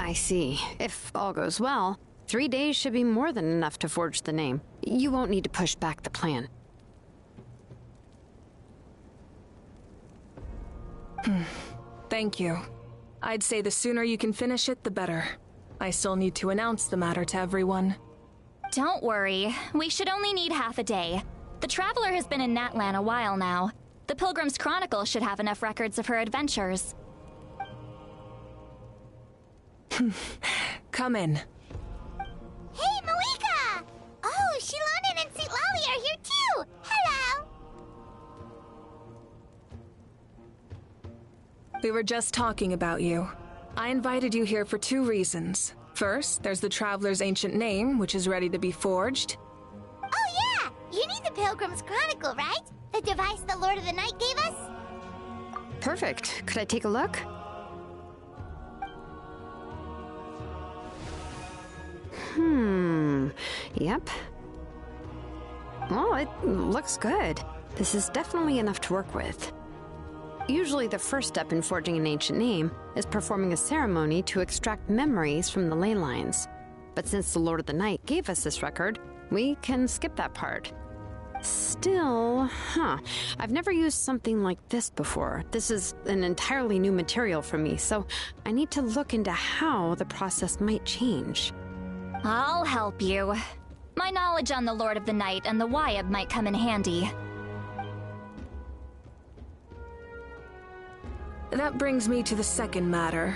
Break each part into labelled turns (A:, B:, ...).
A: I see. If all goes well, 3 days should be more than enough to forge the name. You won't need to push back the plan.
B: Thank you. I'd say the sooner you can finish it, the better. I still need to announce the matter to everyone.
C: Don't worry. We should only need half a day. The Traveler has been in Natlan a while now. The Pilgrim's Chronicle should have enough records of her adventures.
B: Come in.
D: Hey, Malika! Oh, Shilonen and St. Lolly are here too! Hello!
B: We were just talking about you. I invited you here for 2 reasons. First, there's the Traveler's ancient name, which is ready to be forged.
D: Oh yeah! You need the Pilgrim's Chronicle, right? The device the Lord of the Night gave us?
A: Perfect. Could I take a look? Yep. Well, it looks good. This is definitely enough to work with. Usually the first step in forging an ancient name is performing a ceremony to extract memories from the ley lines. But since the Lord of the Night gave us this record, we can skip that part. Still, I've never used something like this before. This is an entirely new material for me, so I need to look into how the process might change.
C: I'll help you. My knowledge on the Lord of the Night and the Wyab might come in handy.
B: That brings me to the second matter.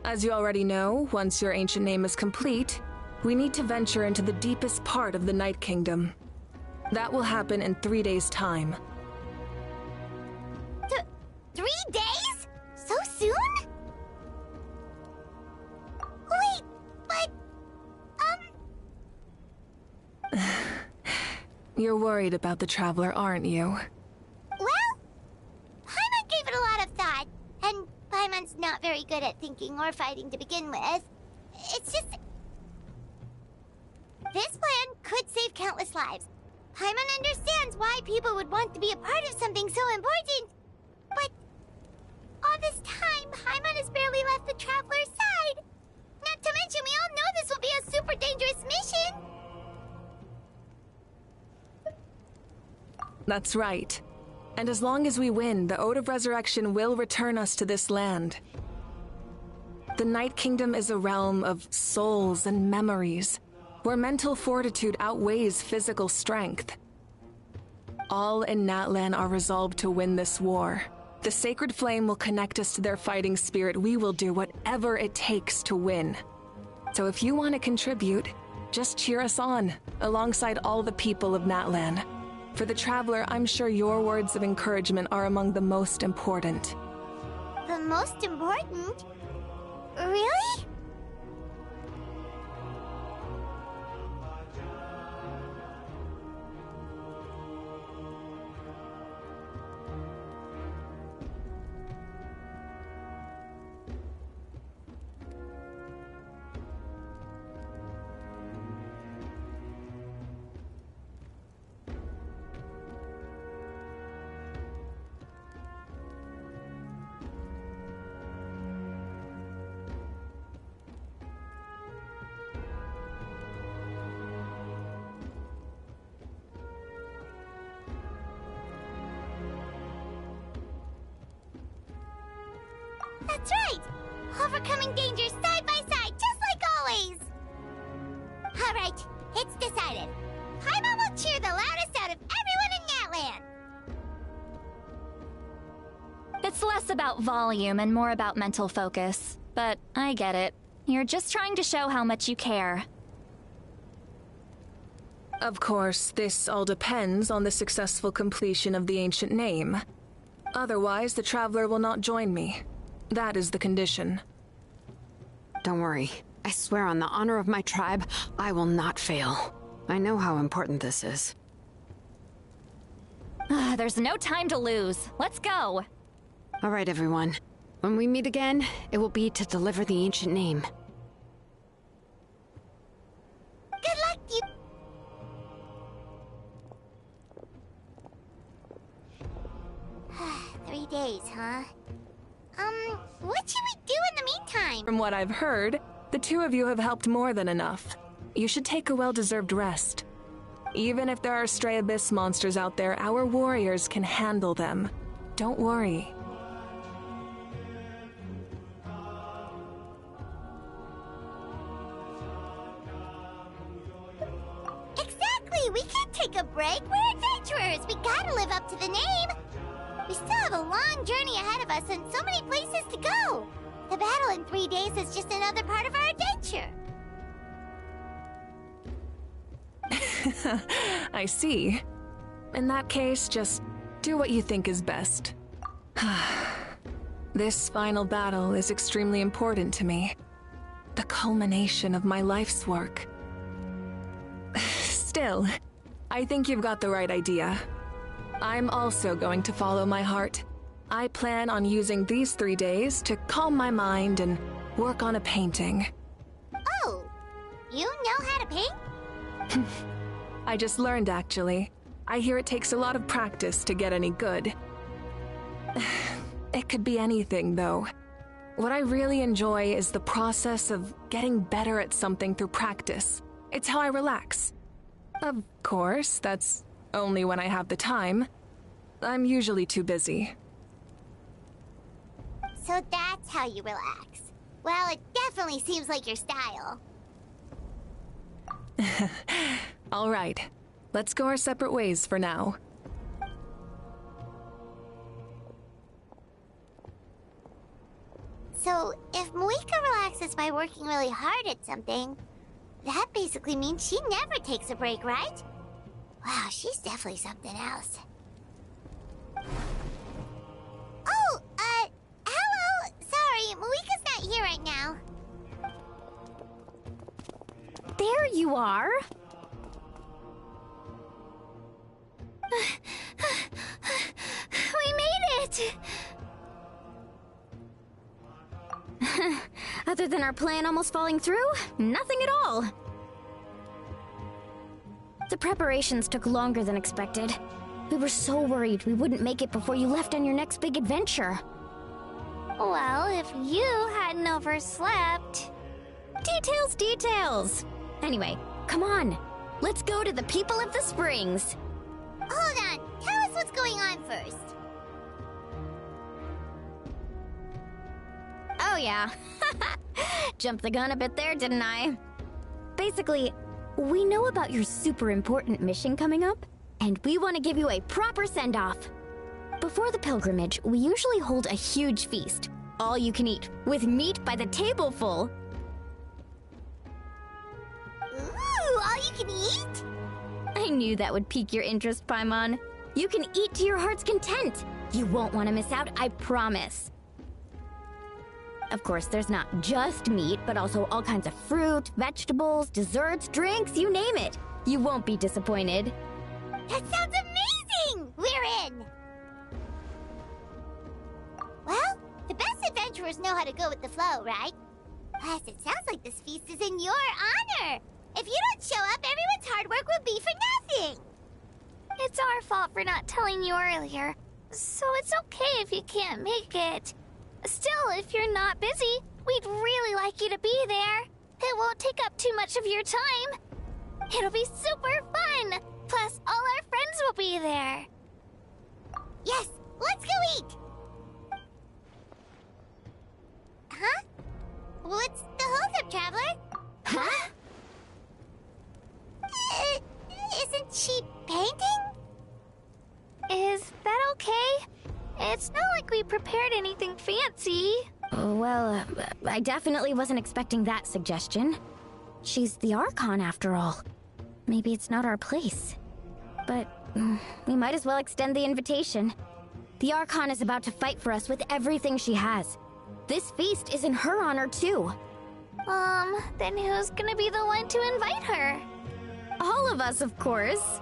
B: As you already know, once your ancient name is complete, we need to venture into the deepest part of the Night Kingdom. That will happen in 3 days' time.
D: 3 days? So soon? Wait, but...
B: You're worried about the Traveler, aren't you?
D: Well, Paimon gave it a lot of thought, and Paimon's not very good at thinking or fighting to begin with. It's just... This plan could save countless lives. Paimon understands why people would want to be a part of something so important. But all this time, Paimon has barely left the Traveler's side. Not to mention, we all know this will be a super dangerous mission.
B: That's right. And as long as we win, the Ode of Resurrection will return us to this land. The Night Kingdom is a realm of souls and memories, where mental fortitude outweighs physical strength. All in Natlan are resolved to win this war. The Sacred Flame will connect us to their fighting spirit. We will do whatever it takes to win. So if you want to contribute, just cheer us on, alongside all the people of Natlan. For the Traveler, I'm sure your words of encouragement are among the most important.
D: The most important? Really? That's right! Overcoming dangers side by side, just like always! Alright, it's decided. Paimon will cheer the loudest out of everyone in Natlan!
C: It's less about volume and more about mental focus. But I get it. You're just trying to show how much you care.
B: Of course, this all depends on the successful completion of the ancient name. Otherwise, the Traveler will not join me. That is the condition.
A: Don't worry. I swear on the honor of my tribe, I will not fail. I know how important this is.
C: There's no time to lose. Let's go.
A: All right, everyone. When we meet again, it will be to deliver the ancient name.
D: Good luck, you... 3 days, huh? What should we do in the meantime?
B: From what I've heard, The two of you have helped more than enough. You should take a well-deserved rest. Even if there are stray abyss monsters out there, our warriors can handle them. Don't worry.
D: Exactly! We can't take a break! We're adventurers! We gotta live up to the name! We still have a long journey ahead of us and so many places to go! The battle in 3 days is just another part of our adventure!
B: I see. In that case, just do what you think is best. This final battle is extremely important to me. The culmination of my life's work. Still, I think you've got the right idea. I'm also going to follow my heart. I plan on using these 3 days to calm my mind and work on a painting.
D: Oh, you know how to paint?
B: I just learned, actually. I hear it takes a lot of practice to get any good. It could be anything, though. What I really enjoy is the process of getting better at something through practice. It's how I relax. Of course, that's only when I have the time. I'm usually too busy.
D: So that's how you relax. Well, it definitely seems like your style.
B: All right, let's go our separate ways for now.
D: So, if Moika relaxes by working really hard at something, that basically means she never takes a break, right? Wow, she's definitely something else. Oh, hello! Sorry, Moika's not here right now.
A: There you are!
D: We made it!
A: Other than our plan almost falling through, nothing at all. The preparations took longer than expected. We were so worried we wouldn't make it before you left on your next big adventure.
D: Well, if you hadn't overslept...
A: Details, details! Anyway, come on. Let's go to the people of the Springs.
D: Hold on, tell us what's going on first.
A: Oh yeah. Jumped the gun a bit there, didn't I? Basically, we know about your super important mission coming up, and we want to give you a proper send-off. Before the pilgrimage, we usually hold a huge feast. All you can eat, with meat by the tableful.
D: Ooh, all you can eat?
A: I knew that would pique your interest, Paimon. You can eat to your heart's content. You won't want to miss out, I promise. Of course, there's not just meat, but also all kinds of fruit, vegetables, desserts, drinks, you name it. You won't be disappointed.
D: That sounds amazing! We're in! Well, the best adventurers know how to go with the flow, right? Plus, it sounds like this feast is in your honor! If you don't show up, everyone's hard work will be for nothing! It's our fault for not telling you earlier, so it's okay if you can't make it. Still, if you're not busy, we'd really like you to be there. It won't take up too much of your time. It'll be super fun! Plus, all our friends will be there. Yes, let's go eat! Huh? What's the holdup, Traveler?
A: Huh?
D: Isn't she painting? Is that okay? It's not like we prepared anything fancy.
A: Well, I definitely wasn't expecting that suggestion. She's the Archon, after all. Maybe it's not our place. But we might as well extend the invitation. The Archon is about to fight for us with everything she has. This feast is in her honor, too.
D: Then who's gonna be the one to invite her?
A: All of us, of course.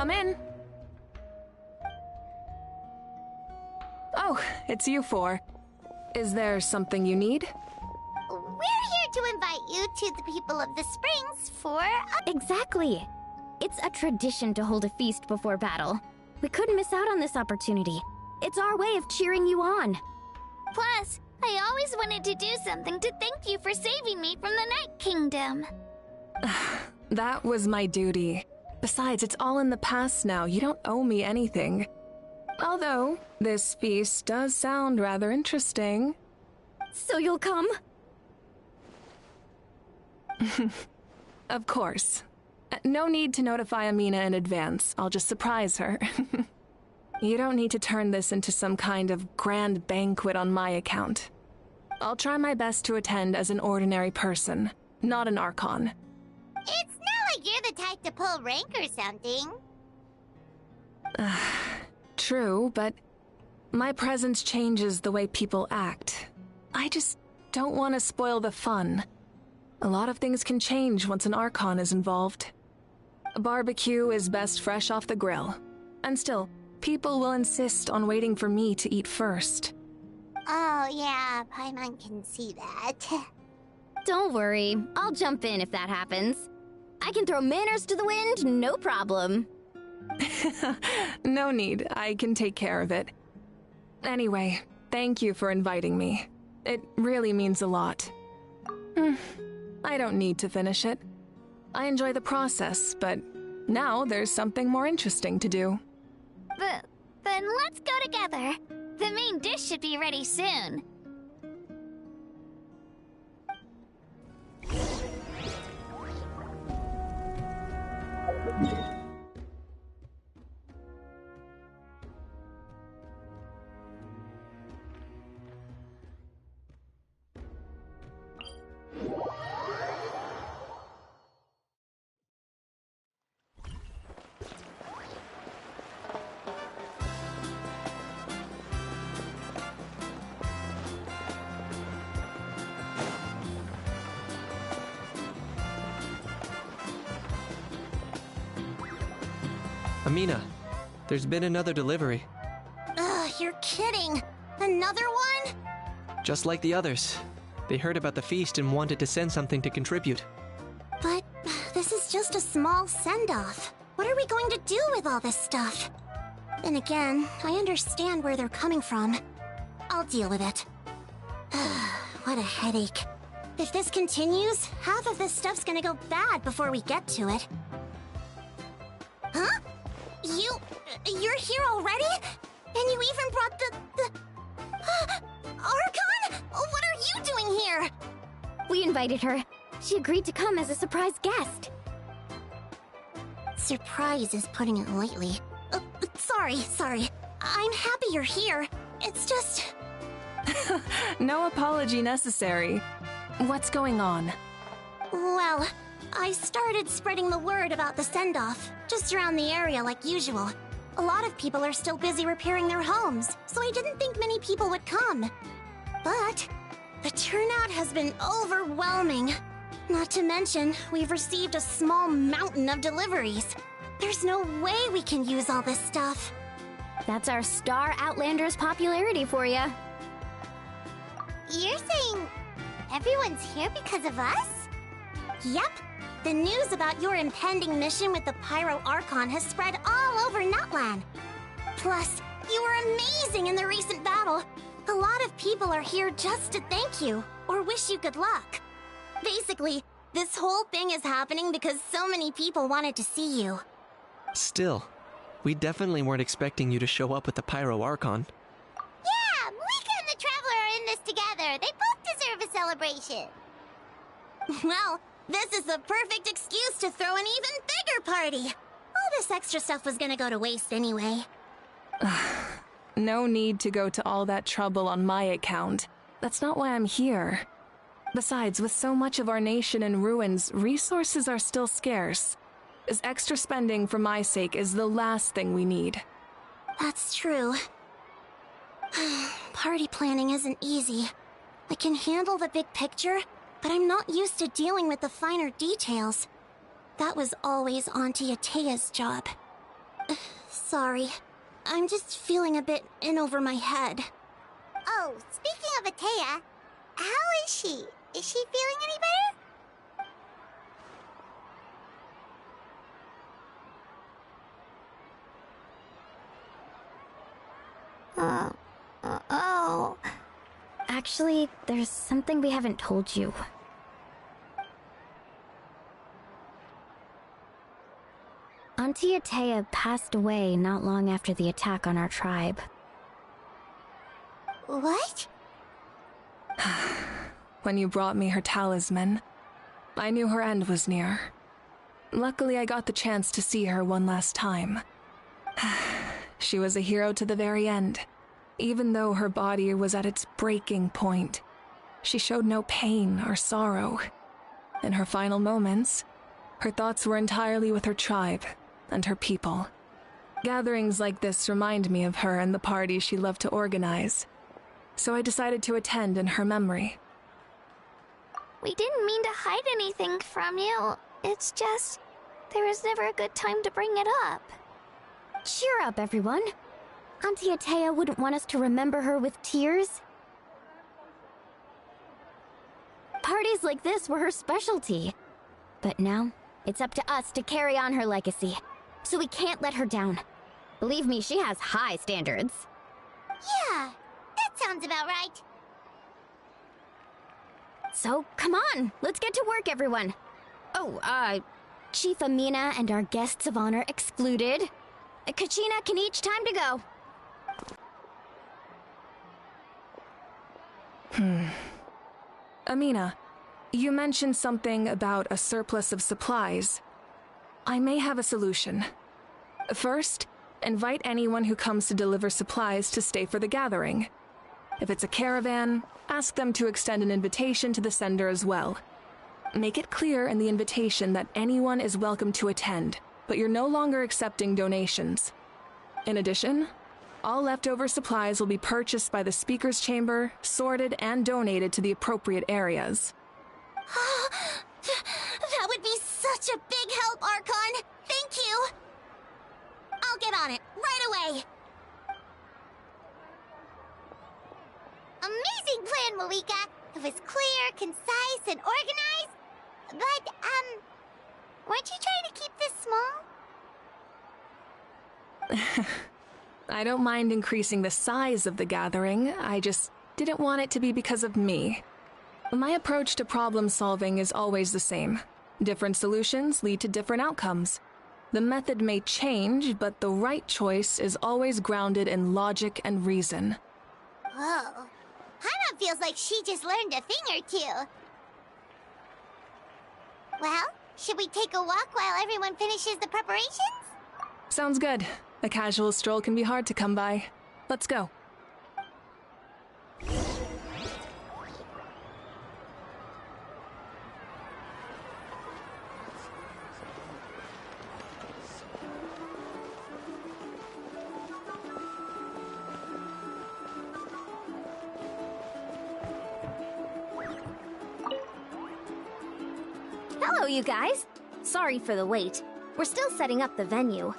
B: Come in. Oh, it's you four. Is there something you need?
D: We're here to invite you to the people of the Springs for a...
E: Exactly. It's a tradition to hold a feast before battle. We couldn't miss out on this opportunity. It's our way of cheering you on.
D: Plus, I always wanted to do something to thank you for saving me from the Night Kingdom.
B: That was my duty. Besides, it's all in the past now. You don't owe me anything. Although, this feast does sound rather interesting.
E: So you'll come?
B: Of course. No need to notify Amina in advance. I'll just surprise her. You don't need to turn this into some kind of grand banquet on my account. I'll try my best to attend as an ordinary person, not an Archon.
D: It's not like you're the type to pull rank or something.
B: True, but my presence changes the way people act. I just don't want to spoil the fun. A lot of things can change once an Archon is involved. A barbecue is best fresh off the grill. And still, people will insist on waiting for me to eat first.
D: Oh yeah, Paimon can see that.
E: Don't worry, I'll jump in if that happens. I can throw manners to the wind, no problem.
B: No need, I can take care of it. Anyway, thank you for inviting me. It really means a lot. I don't need to finish it. I enjoy the process, but now there's something more interesting to do.
D: Then let's go together. The main dish should be ready soon.
F: Amina, there's been another delivery.
D: Ugh, you're kidding. Another one?
F: Just like the others. They heard about the feast and wanted to send something to contribute.
D: But this is just a small send-off. What are we going to do with all this stuff? Then again, I understand where they're coming from. I'll deal with it. What a headache. If this continues, half of this stuff's gonna go bad before we get to it. Huh? You're here already? And you even brought the... Archon? What are you doing here?
E: We invited her. She agreed to come as a surprise guest.
D: Surprise is putting it lightly. Sorry. I'm happy you're here. It's just...
B: No apology necessary. What's going on?
D: Well, I started spreading the word about the send-off, just around the area like usual. A lot of people are still busy repairing their homes, so I didn't think many people would come. But the turnout has been overwhelming. Not to mention, we've received a small mountain of deliveries. There's no way we can use all this stuff.
E: That's our Star Outlander's popularity for you.
D: You're saying everyone's here because of us? Yep. The news about your impending mission with the Pyro Archon has spread all over Nutland. Plus, you were amazing in the recent battle. A lot of people are here just to thank you, or wish you good luck. Basically, this whole thing is happening because so many people wanted to see you.
F: Still, we definitely weren't expecting you to show up with the Pyro Archon.
D: Yeah, Malika and the Traveler are in this together. They both deserve a celebration. Well, this is the perfect excuse to throw an even bigger party. All this extra stuff was gonna go to waste anyway.
B: No need to go to all that trouble on my account. That's not why I'm here. Besides, with so much of our nation in ruins, resources are still scarce. This extra spending for my sake is the last thing we need.
D: That's true. Party planning isn't easy. I can handle the big picture, but I'm not used to dealing with the finer details. That was always Auntie Atea's job.
E: Sorry. I'm just feeling a bit in over my head.
D: Oh, speaking of Atea, how is she? Is she feeling any better? Oh.
E: Actually, there's something we haven't told you. Auntie Atea passed away not long after the attack on our tribe.
D: What?
B: When you brought me her talisman, I knew her end was near. Luckily, I got the chance to see her one last time. She was a hero to the very end. Even though her body was at its breaking point, she showed no pain or sorrow. In her final moments, her thoughts were entirely with her tribe and her people. Gatherings like this remind me of her and the parties she loved to organize, so I decided to attend in her memory.
E: We didn't mean to hide anything from you. It's just, there was never a good time to bring it up. Cheer up, everyone. Auntie Atea wouldn't want us to remember her with tears. Parties like this were her specialty. But now, it's up to us to carry on her legacy. So we can't let her down. Believe me, she has high standards.
D: Yeah, that sounds about right.
E: So, come on, let's get to work, everyone. Oh, Chief Amina and our guests of honor excluded. Kachina can each time to go.
B: Amina, you mentioned something about a surplus of supplies. I may have a solution. First, invite anyone who comes to deliver supplies to stay for the gathering. If it's a caravan, ask them to extend an invitation to the sender as well. Make it clear in the invitation that anyone is welcome to attend, but you're no longer accepting donations. In addition, all leftover supplies will be purchased by the speaker's chamber, sorted, and donated to the appropriate areas.
E: That would be such a big help, Archon! Thank you! I'll get on it, right away!
D: Amazing plan, Malika. It was clear, concise, and organized. But, weren't you trying to keep this small?
B: I don't mind increasing the size of the gathering, I just didn't want it to be because of me. My approach to problem solving is always the same. Different solutions lead to different outcomes. The method may change, but the right choice is always grounded in logic and reason.
D: Whoa. Hana feels like she just learned a thing or two. Well, should we take a walk while everyone finishes the preparations?
B: Sounds good. A casual stroll can be hard to come by. Let's go.
E: Hello, you guys. Sorry for the wait. We're still setting up the venue.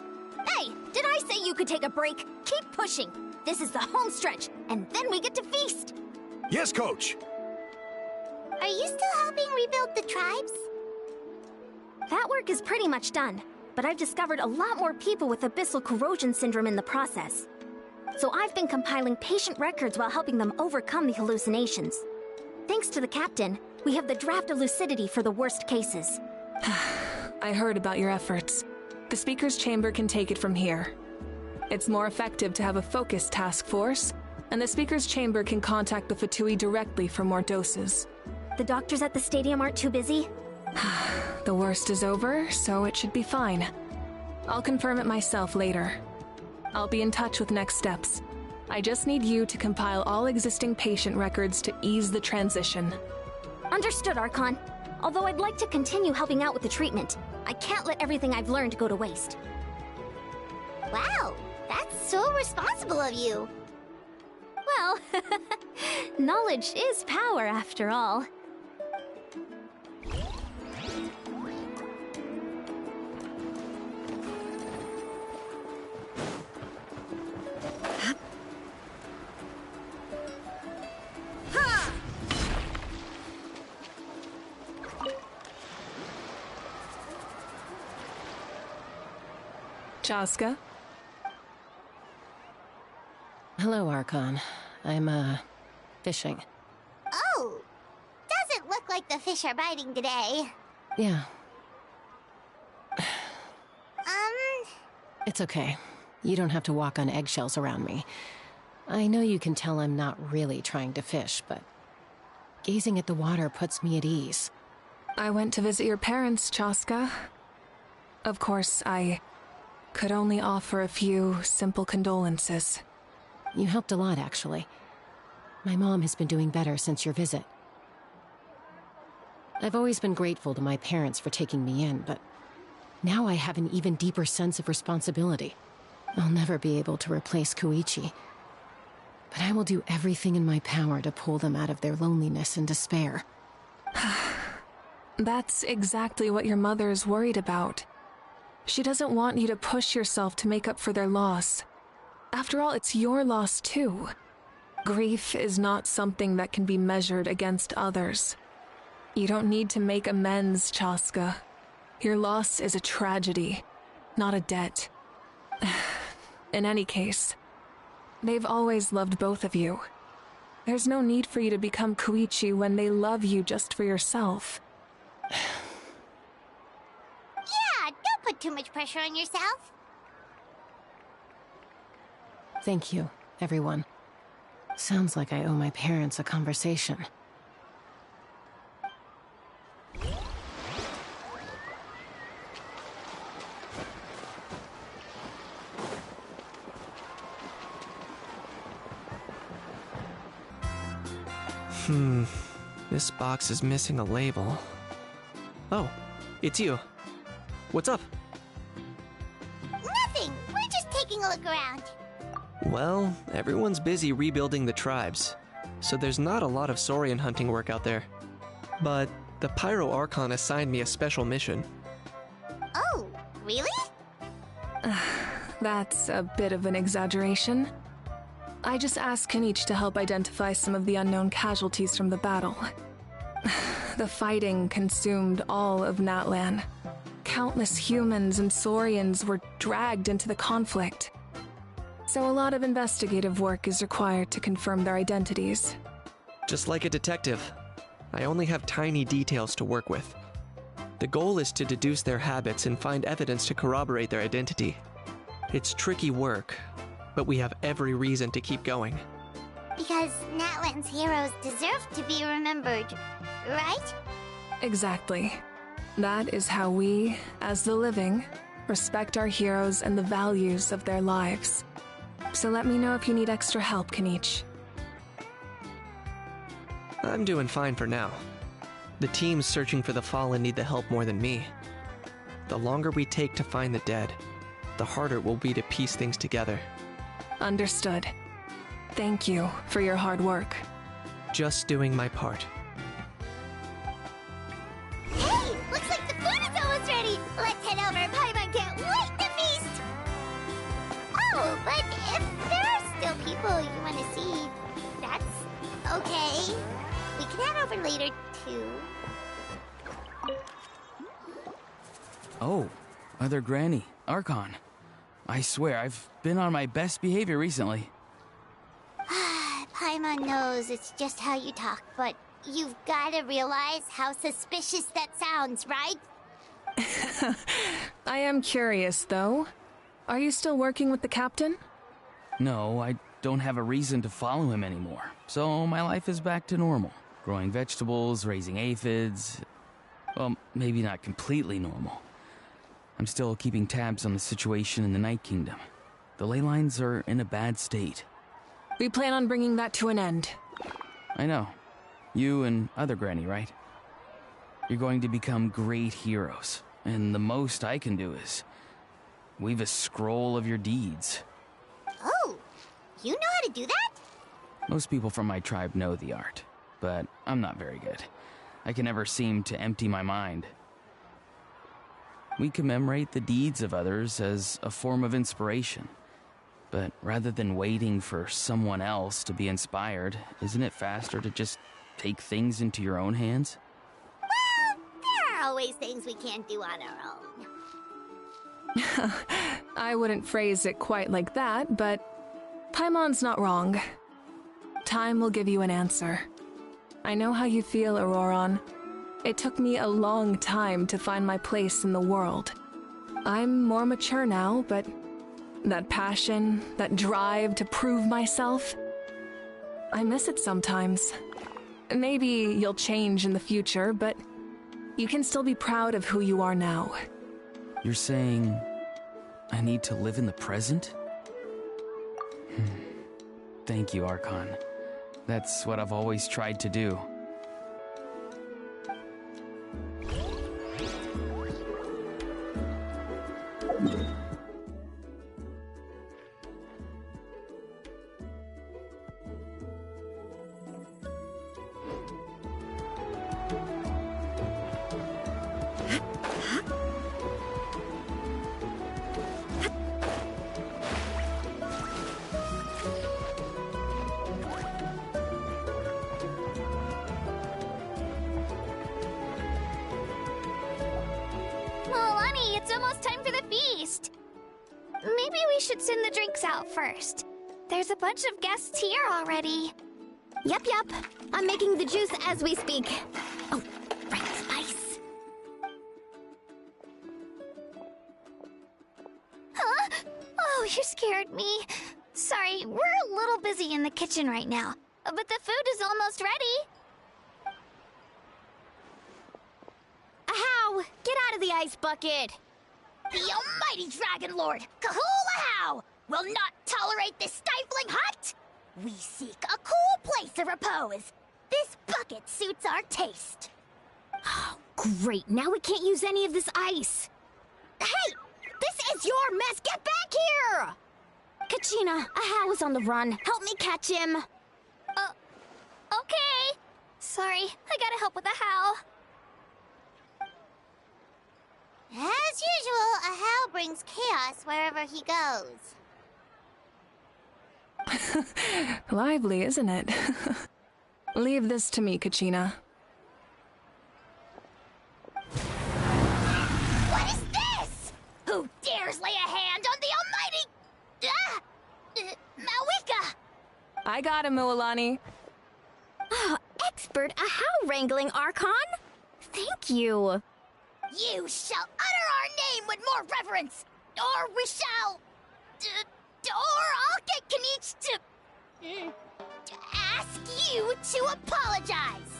E: Hey, did I say you could take a break? Keep pushing. This is the home stretch, and then we get to feast.
G: Yes, Coach.
D: Are you still helping rebuild the tribes?
E: That work is pretty much done, but I've discovered a lot more people with abyssal corrosion syndrome in the process. So I've been compiling patient records while helping them overcome the hallucinations. Thanks to the captain, we have the draft of lucidity for the worst cases.
B: I heard about your efforts. The speaker's chamber can take it from here. It's more effective to have a focused task force, and the speaker's chamber can contact the Fatui directly for more doses.
E: The doctors at the stadium aren't too busy?
B: The worst is over, so it should be fine. I'll confirm it myself later. I'll be in touch with next steps. I just need you to compile all existing patient records to ease the transition.
E: Understood, Archon. Although I'd like to continue helping out with the treatment, I can't let everything I've learned go to waste.
D: Wow, that's so responsible of you.
E: Well, knowledge is power after all.
B: Chaska?
G: Hello, Archon. I'm, fishing.
D: Oh! Doesn't look like the fish are biting today.
G: Yeah,
D: Um...
G: it's okay. You don't have to walk on eggshells around me. I know you can tell I'm not really trying to fish, but gazing at the water puts me at ease.
B: I went to visit your parents, Chaska. Of course, I could only offer a few simple condolences.
G: You helped a lot, actually. My mom has been doing better since your visit. I've always been grateful to my parents for taking me in, but now I have an even deeper sense of responsibility. I'll never be able to replace Koichi, but I will do everything in my power to pull them out of their loneliness and despair.
B: That's exactly what your mother is worried about. She doesn't want you to push yourself to make up for their loss. After all, it's your loss too. Grief is not something that can be measured against others. You don't need to make amends, Chaska. Your loss is a tragedy, not a debt. In any case, they've always loved both of you. There's no need for you to become Koichi when they love you just for yourself.
D: Yeah, don't put too much pressure on yourself.
G: Thank you, everyone. Sounds like I owe my parents a conversation.
F: This box is missing a label. Oh, it's you. What's up?
D: Nothing! We're just taking a look around.
F: Well, everyone's busy rebuilding the tribes, so there's not a lot of saurian hunting work out there. But the Pyro Archon assigned me a special mission.
D: Oh, really?
B: That's a bit of an exaggeration. I just asked Kanich to help identify some of the unknown casualties from the battle. The fighting consumed all of Natlan. Countless humans and saurians were dragged into the conflict. So a lot of investigative work is required to confirm their identities.
F: Just like a detective, I only have tiny details to work with. The goal is to deduce their habits and find evidence to corroborate their identity. It's tricky work, but we have every reason to keep going.
D: Because Natlan's heroes deserve to be remembered, right?
B: Exactly. That is how we, as the living, respect our heroes and the values of their lives. So let me know if you need extra help, Kanich.
F: I'm doing fine for now. The teams searching for the fallen need the help more than me. The longer we take to find the dead, the harder it will be to piece things together.
B: Understood. Thank you for your hard work.
F: Just doing my part.
D: Hey! Looks like the food is almost ready! Let's head over! Paimon can't wait to feast! Oh, but if there are still people you want to see, that's okay. We can head over later, too.
H: Oh, Mother Granny, Archon. I swear, I've been on my best behavior recently.
D: Paimon knows it's just how you talk, but you've gotta realize how suspicious that sounds, right?
B: I am curious, though. Are you still working with the captain?
H: No, I don't have a reason to follow him anymore, so my life is back to normal. Growing vegetables, raising aphids. Well, maybe not completely normal. I'm still keeping tabs on the situation in the Night Kingdom. The ley lines are in a bad state.
B: We plan on bringing that to an end.
H: I know. You and Other Granny, right? You're going to become great heroes, and the most I can do is weave a scroll of your deeds.
D: Oh, you know how to do that?
H: Most people from my tribe know the art, but I'm not very good. I can never seem to empty my mind. We commemorate the deeds of others as a form of inspiration. But rather than waiting for someone else to be inspired, isn't it faster to just take things into your own hands?
D: Well, there are always things we can't do on our own.
B: I wouldn't phrase it quite like that, but Paimon's not wrong. Time will give you an answer. I know how you feel, Auroron. It took me a long time to find my place in the world. I'm more mature now, but that passion, that drive to prove myself, I miss it sometimes. Maybe you'll change in the future, but you can still be proud of who you are now.
H: You're saying I need to live in the present? Thank you, Archon. That's what I've always tried to do.
D: Milani, it's almost time for the feast. Maybe we should send the drinks out first. There's a bunch of guests here already.
E: Yep. I'm making the juice as we speak. Oh, right, spice.
D: Huh? Oh, you scared me. Sorry, we're a little busy in the kitchen right now, but the food is almost ready.
E: Ahow! Get out of the ice bucket!
D: The almighty Dragon Lord, Kahul will not tolerate this stifling hut! We seek a cool place of repose. This bucket suits our taste.
E: Oh, great. Now we can't use any of this ice. Hey! This is your mess! Get back here! Kachina, Ahow is on the run. Help me catch him.
D: Okay. Sorry, I gotta help with the how. As usual, Ahow brings chaos wherever he goes.
B: Lively, isn't it? Leave this to me, Kachina.
D: What is this? Who dares lay a hand on the almighty... Mawika?
B: I got him, Mualani.
E: Oh, expert Ahow wrangling, Archon. Thank you.
D: You shall utter our name with more reverence, or we shall... or I'll get Kanich to ask you to apologize.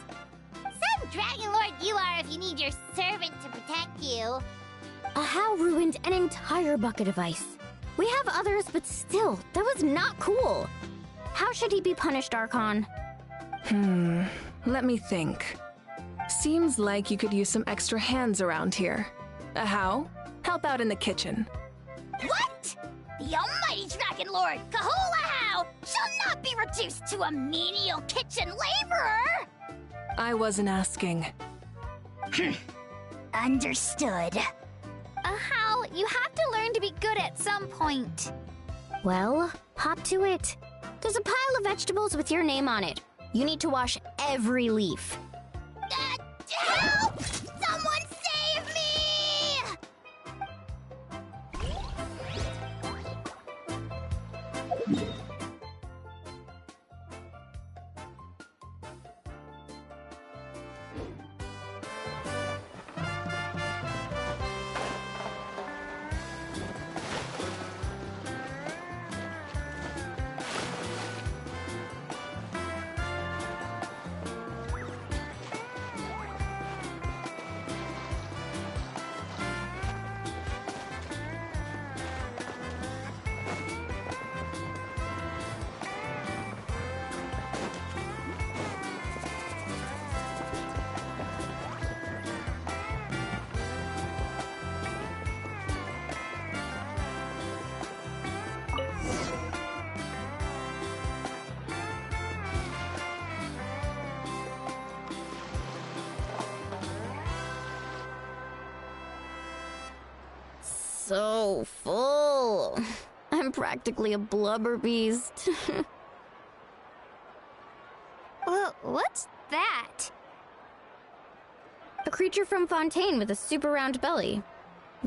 D: Some Dragon Lord you are if you need your servant to protect you.
E: Ahow ruined an entire bucket of ice. We have others, but still, that was not cool. How should he be punished, Archon?
B: Let me think. Seems like you could use some extra hands around here. Ahow, help out in the kitchen.
D: What? The almighty Dragon Lord, Kahul Ahow, shall not be reduced to a menial kitchen laborer!
B: I wasn't asking.
D: Understood. Ahow, you have to learn to be good at some point.
E: Well, hop to it. There's a pile of vegetables with your name on it. You need to wash every leaf.
D: Help! Someone save me!
E: So full. I'm practically a blubber beast.
D: What's that?
E: A creature from Fontaine with a super round belly.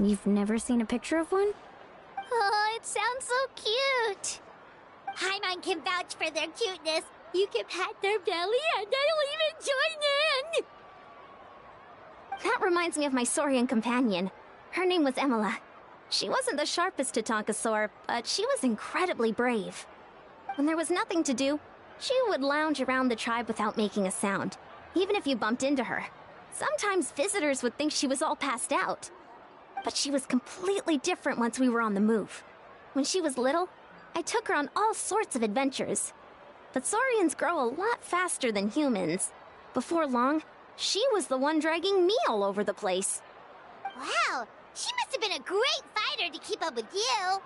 E: You've never seen a picture of one?
D: Oh, it sounds so cute. Paimon can vouch for their cuteness. You can pat their belly and I'll even join in.
E: That reminds me of my Saurian companion. Her name was Emila. She wasn't the sharpest Tatankasaur, but she was incredibly brave. When there was nothing to do, she would lounge around the tribe without making a sound, even if you bumped into her. Sometimes visitors would think she was all passed out. But she was completely different once we were on the move. When she was little, I took her on all sorts of adventures. But Saurians grow a lot faster than humans. Before long, she was the one dragging me all over the place.
D: Wow, she must have been a great fighter to keep up with you.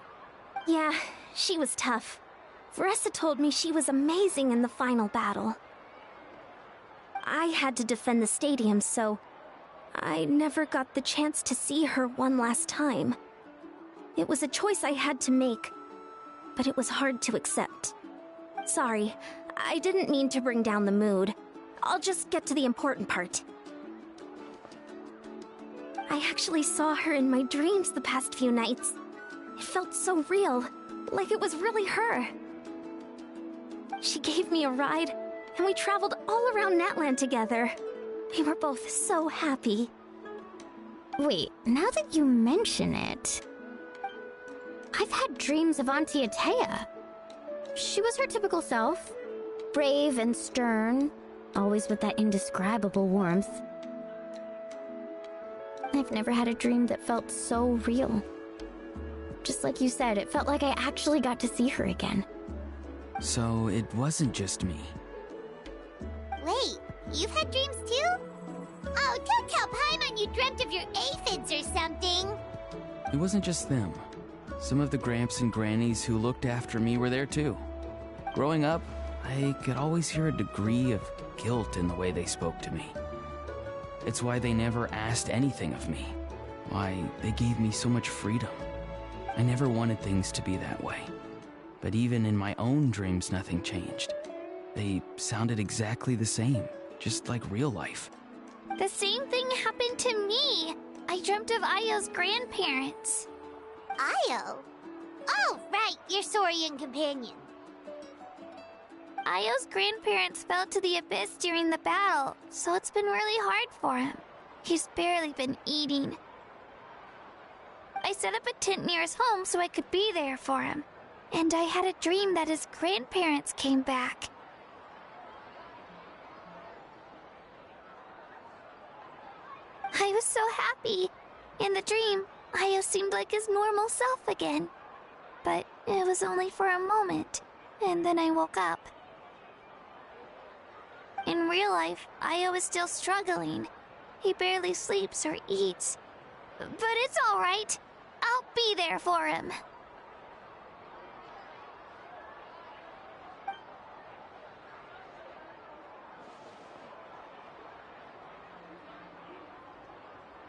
E: Yeah, she was tough. Veressa told me she was amazing in the final battle. I had to defend the stadium, so I never got the chance to see her one last time. It was a choice I had to make, but it was hard to accept. Sorry, I didn't mean to bring down the mood. I'll just get to the important part. I actually saw her in my dreams the past few nights. It felt so real, like it was really her. She gave me a ride, and we traveled all around Natlan together. We were both so happy.
I: Wait, now that you mention it, I've had dreams of Auntie Atea. She was her typical self, brave and stern, always with that indescribable warmth. I've never had a dream that felt so real. Just like you said, it felt like I actually got to see her again.
H: So it wasn't just me.
D: Wait, you've had dreams too? Oh, don't tell Paimon you dreamt of your aphids or something.
H: It wasn't just them. Some of the Gramps and Grannies who looked after me were there too. Growing up, I could always hear a degree of guilt in the way they spoke to me. It's why they never asked anything of me. Why they gave me so much freedom. I never wanted things to be that way. But even in my own dreams, nothing changed. They sounded exactly the same, just like real life.
D: The same thing happened to me. I dreamt of Ayo's grandparents. Ayo? Oh, right, your Saurian companion. Ayo's grandparents fell to the abyss during the battle, so it's been really hard for him. He's barely been eating. I set up a tent near his home so I could be there for him. And I had a dream that his grandparents came back. I was so happy. In the dream, Ayo seemed like his normal self again. But it was only for a moment, and then I woke up. In real life, Ayo is still struggling. He barely sleeps or eats. But it's all right. I'll be there for him.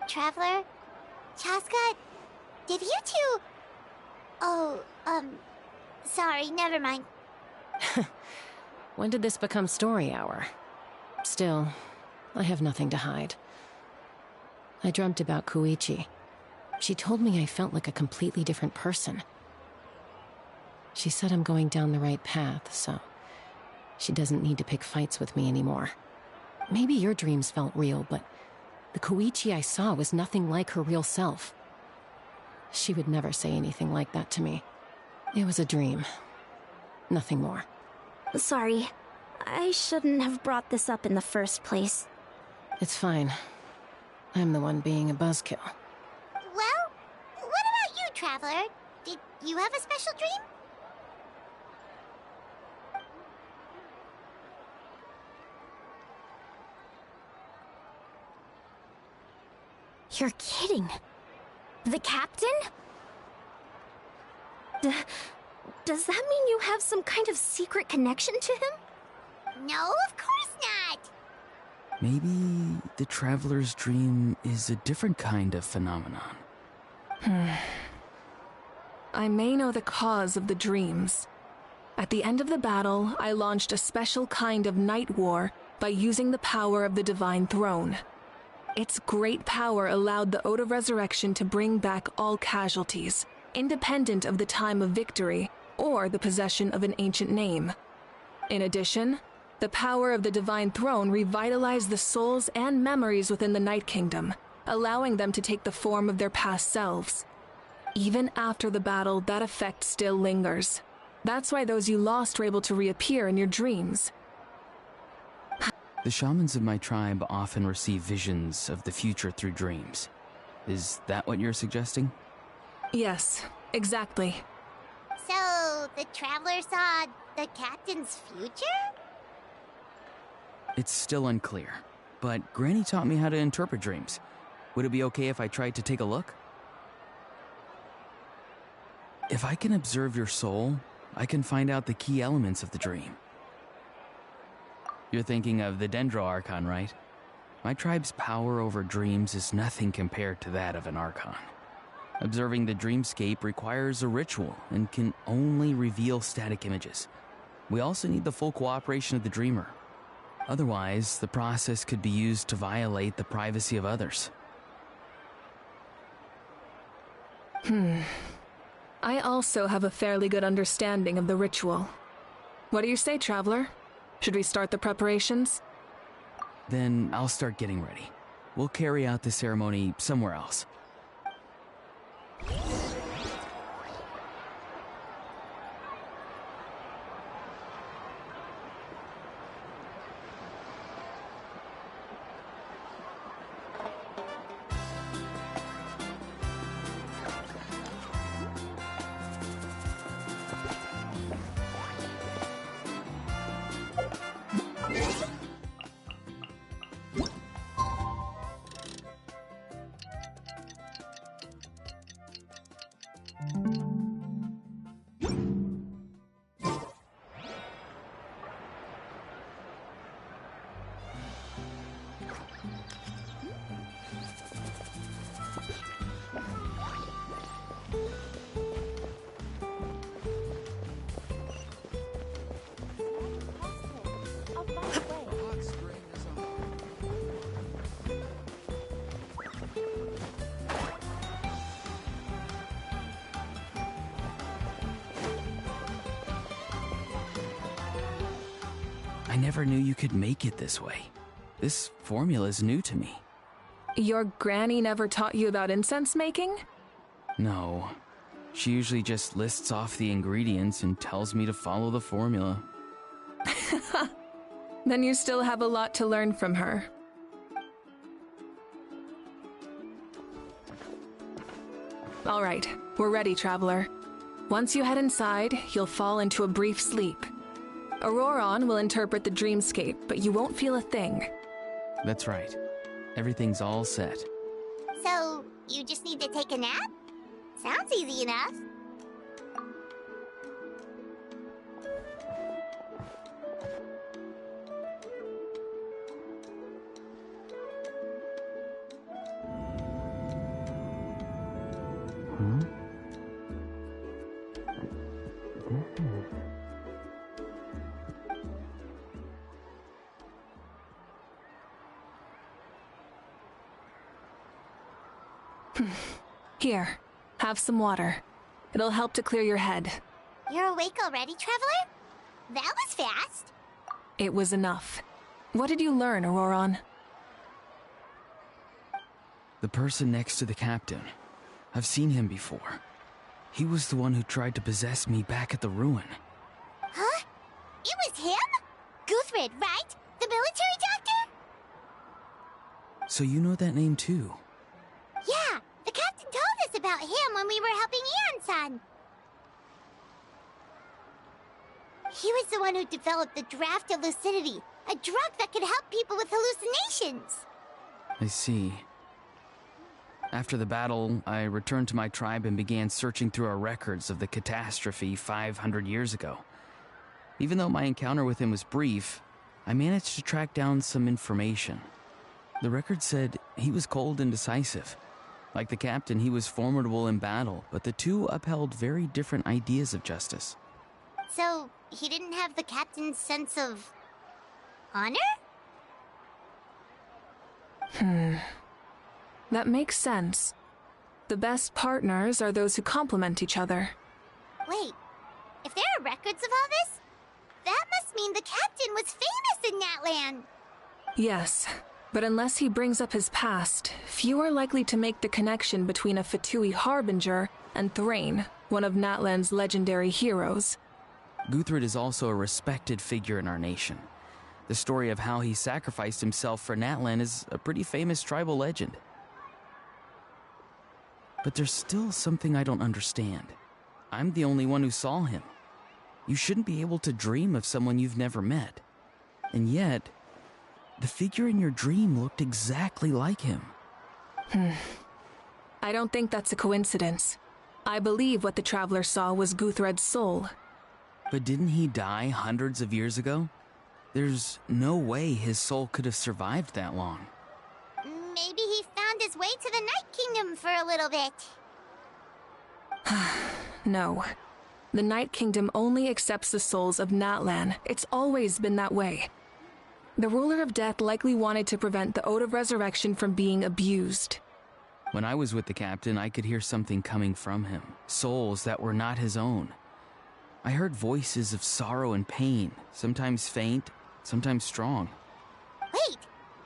D: Traveler? Chaska? Did you two... Oh, sorry, never mind.
G: When did this become story hour? Still, I have nothing to hide. I dreamt about Koichi. She told me I felt like a completely different person. She said I'm going down the right path, so she doesn't need to pick fights with me anymore. Maybe your dreams felt real, but the Koichi I saw was nothing like her real self. She would never say anything like that to me. It was a dream. Nothing more.
E: Sorry, I shouldn't have brought this up in the first place.
G: It's fine. I'm the one being a buzzkill.
D: Well, what about you, Traveler? Did you have a special dream?
E: You're kidding. The captain? Does that mean you have some kind of secret connection to him?
D: No, of course not.
H: Maybe the Traveler's dream is a different kind of phenomenon.
B: I may know the cause of the dreams. At the end of the battle, I launched a special kind of night war by using the power of the Divine Throne. Its great power allowed the Ode of Resurrection to bring back all casualties, independent of the time of victory or the possession of an ancient name. In addition, the power of the Divine Throne revitalized the souls and memories within the Night Kingdom, allowing them to take the form of their past selves. Even after the battle, that effect still lingers. That's why those you lost were able to reappear in your dreams.
H: The shamans of my tribe often receive visions of the future through dreams. Is that what you're suggesting?
B: Yes, exactly.
D: So, the Traveler saw the captain's future?
H: It's still unclear, but Granny taught me how to interpret dreams. Would it be okay if I tried to take a look? If I can observe your soul, I can find out the key elements of the dream. You're thinking of the Dendro Archon, right? My tribe's power over dreams is nothing compared to that of an Archon. Observing the dreamscape requires a ritual and can only reveal static images. We also need the full cooperation of the dreamer. Otherwise, the process could be used to violate the privacy of others.
B: I also have a fairly good understanding of the ritual. What do you say, Traveler? Should we start the preparations?
H: Then I'll start getting ready. We'll carry out the ceremony somewhere else. I never knew you could make it this way. This formula is new to me.
B: Your granny never taught you about incense making?
H: No. She usually just lists off the ingredients and tells me to follow the formula.
B: Then you still have a lot to learn from her. All right, we're ready, Traveler. Once you head inside, you'll fall into a brief sleep. Auroron will interpret the dreamscape, but you won't feel a thing.
H: That's right. Everything's all set.
D: So, you just need to take a nap? Sounds easy enough.
B: Here, have some water. It'll help to clear your head.
D: You're awake already, Traveler? That was fast.
B: It was enough. What did you learn, Auroron?
H: The person next to the captain. I've seen him before. He was the one who tried to possess me back at the ruin.
D: Huh? It was him? Guthrid, right? The military doctor?
H: So you know that name too?
D: Yeah, the captain told us about him when we were helping Eon-san. He was the one who developed the Draft of Lucidity, a drug that could help people with hallucinations.
H: I see. After the battle, I returned to my tribe and began searching through our records of the catastrophe 500 years ago. Even though my encounter with him was brief, I managed to track down some information. The record said he was cold and decisive. Like the captain, he was formidable in battle, but the two upheld very different ideas of justice.
D: So, he didn't have the captain's sense of honor?
B: That makes sense. The best partners are those who complement each other.
D: Wait, if there are records of all this, that must mean the captain was famous in Natlan.
B: Yes, but unless he brings up his past, few are likely to make the connection between a Fatui harbinger and Thrain, one of Natlan's legendary heroes.
H: Guthred is also a respected figure in our nation. The story of how he sacrificed himself for Natlan is a pretty famous tribal legend. But there's still something I don't understand. I'm the only one who saw him. You shouldn't be able to dream of someone you've never met. And yet, the figure in your dream looked exactly like him.
B: I don't think that's a coincidence. I believe what the Traveler saw was Guthred's soul.
H: But didn't he die hundreds of years ago? There's no way his soul could have survived that long.
D: Maybe he found his way to the Night Kingdom for a little bit.
B: No. The Night Kingdom only accepts the souls of Natlan. It's always been that way. The Ruler of Death likely wanted to prevent the Ode of Resurrection from being abused.
H: When I was with the captain, I could hear something coming from him. Souls that were not his own. I heard voices of sorrow and pain, sometimes faint, sometimes strong.
D: Wait,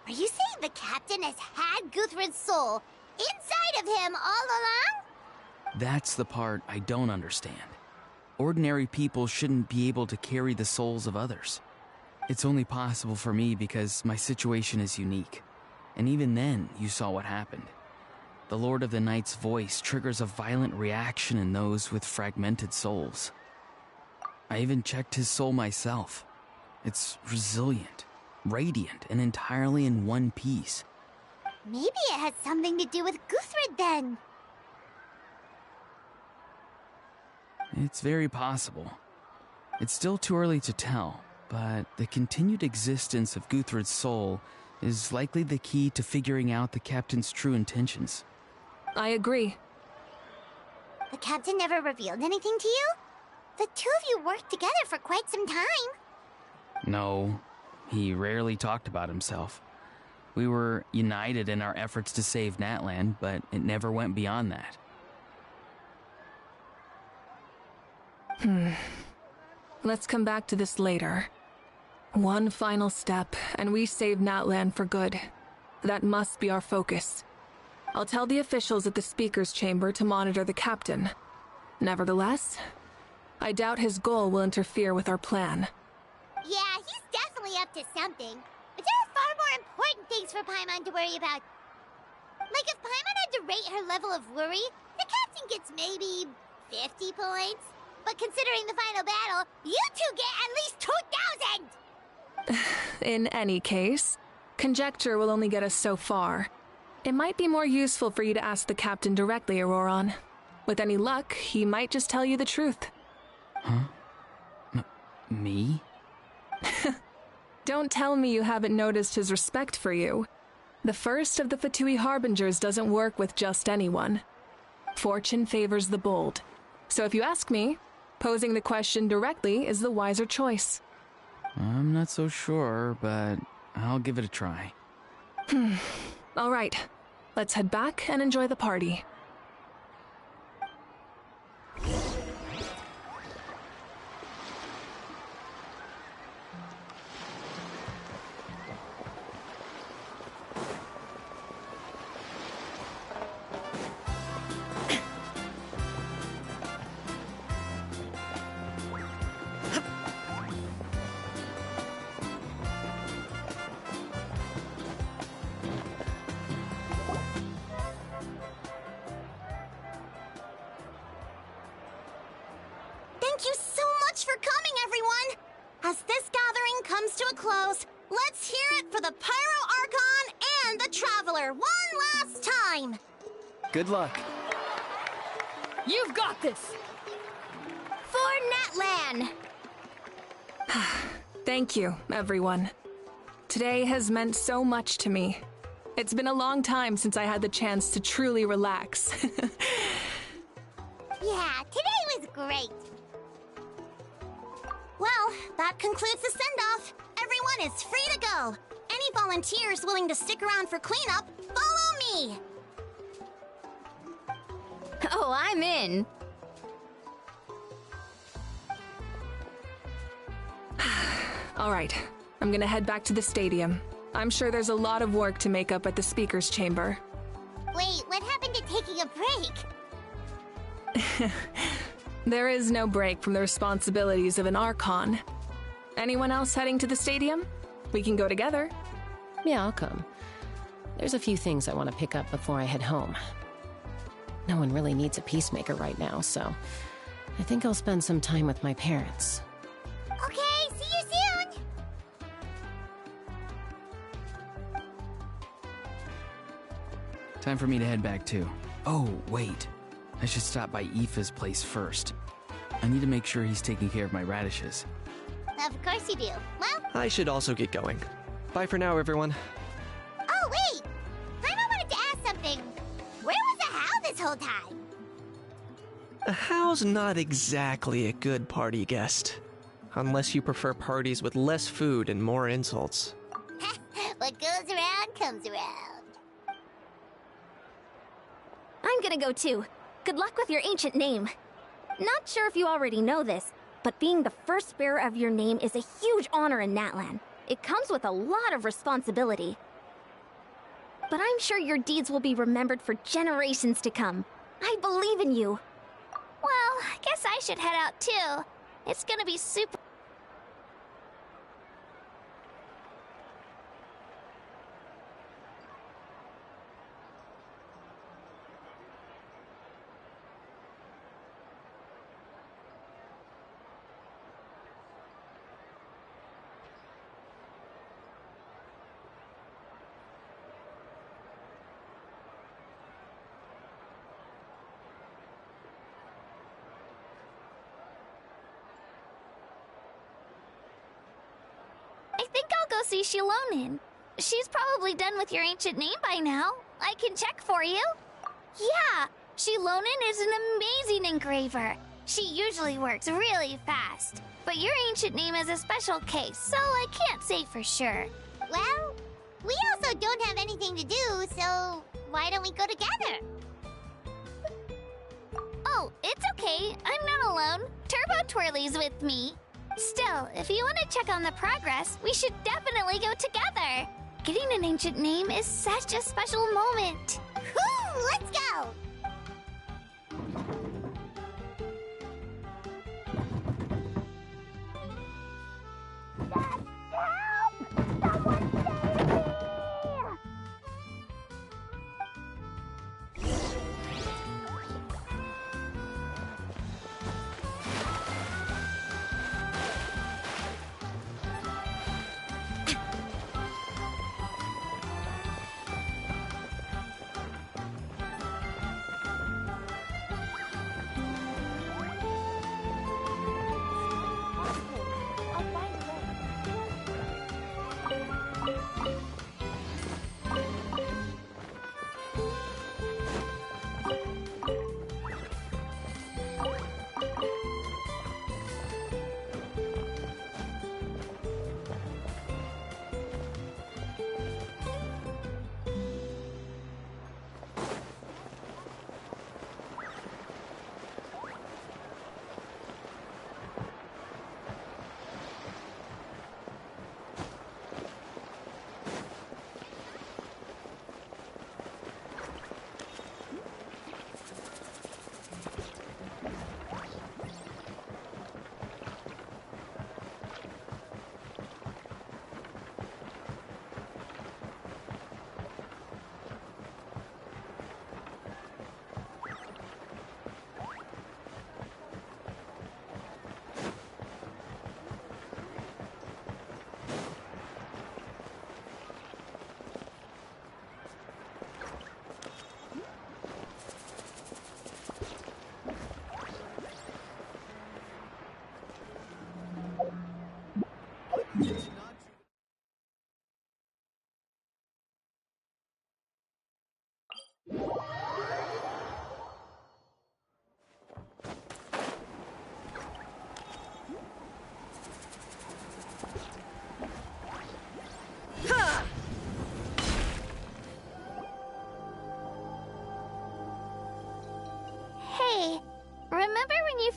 D: are you saying the captain has had Guthred's soul inside of him all along?
H: That's the part I don't understand. Ordinary people shouldn't be able to carry the souls of others. It's only possible for me because my situation is unique. And even then, you saw what happened. The Lord of the Night's voice triggers a violent reaction in those with fragmented souls. I even checked his soul myself. It's resilient, radiant, and entirely in one piece.
D: Maybe it had something to do with Guthred then.
H: It's very possible. It's still too early to tell, but the continued existence of Guthred's soul is likely the key to figuring out the captain's true intentions.
B: I agree.
D: The captain never revealed anything to you? The two of you worked together for quite some time.
H: No, he rarely talked about himself. We were united in our efforts to save Natlan, but it never went beyond that.
B: Let's come back to this later. One final step, and we save Natlan for good. That must be our focus. I'll tell the officials at the Speaker's Chamber to monitor the captain. Nevertheless, I doubt his goal will interfere with our plan.
D: Yeah, he's definitely up to something. But there are far more important things for Paimon to worry about. Like if Paimon had to rate her level of worry, the captain gets maybe 50 points. But considering the final battle, you two get at least 2,000!
B: In any case, conjecture will only get us so far. It might be more useful for you to ask the captain directly, Auroron. With any luck, he might just tell you the truth.
H: Huh? Me?
B: Don't tell me you haven't noticed his respect for you. The first of the Fatui Harbingers doesn't work with just anyone. Fortune favors the bold. So if you ask me, posing the question directly is the wiser choice.
H: I'm not so sure, but I'll give it a try.
B: All right, let's head back and enjoy the party.
E: Thank you so much for coming, everyone! As this gathering comes to a close, let's hear it for the Pyro Archon and the Traveler one last time!
F: Good luck.
B: You've got this!
E: For Natlan!
B: Thank you, everyone. Today has meant so much to me. It's been a long time since I had the chance to truly relax.
D: Yeah, today was great.
E: Well, that concludes the send-off. Everyone is free to go. Any volunteers willing to stick around for cleanup, follow me!
I: Oh, I'm in.
B: All right, I'm gonna head back to the stadium. I'm sure there's a lot of work to make up at the speaker's chamber.
D: Wait, what happened to taking a break?
B: There is no break from the responsibilities of an Archon. Anyone else heading to the stadium? We can go together.
G: Yeah, I'll come. There's a few things I want to pick up before I head home. No one really needs a peacemaker right now, so I think I'll spend some time with my parents.
D: Okay, see you soon!
H: Time for me to head back too. Oh, wait. I should stop by Aoife's place first. I need to make sure he's taking care of my radishes.
D: Of course you do. Well,
F: I should also get going. Bye for now, everyone.
D: oh wait! Paimon wanted to ask something. Where was the How this whole time?
F: Hal's not exactly a good party guest. Unless you prefer parties with less food and more insults.
D: What goes around comes around.
E: I'm gonna go too. Good luck with your ancient name. Not sure if you already know this, but being the first bearer of your name is a huge honor in Natlan. It comes with a lot of responsibility. But I'm sure your deeds will be remembered for generations to come. I believe in you.
I: Well, I guess I should head out too. It's gonna be super. I think I'll go see Shilonin. She's probably done with your ancient name by now. I can check for you. Yeah, Shilonin is an amazing engraver. She usually works really fast. But your ancient name is a special case, so I can't say for sure.
D: Well, we also don't have anything to do, so why don't we go together?
I: Oh, it's okay. I'm not alone. Turbo Twirly's with me. Still, if you want to check on the progress, we should definitely go together. Getting an ancient name is such a special moment.
D: Woo! Let's go! Help! Someone save me!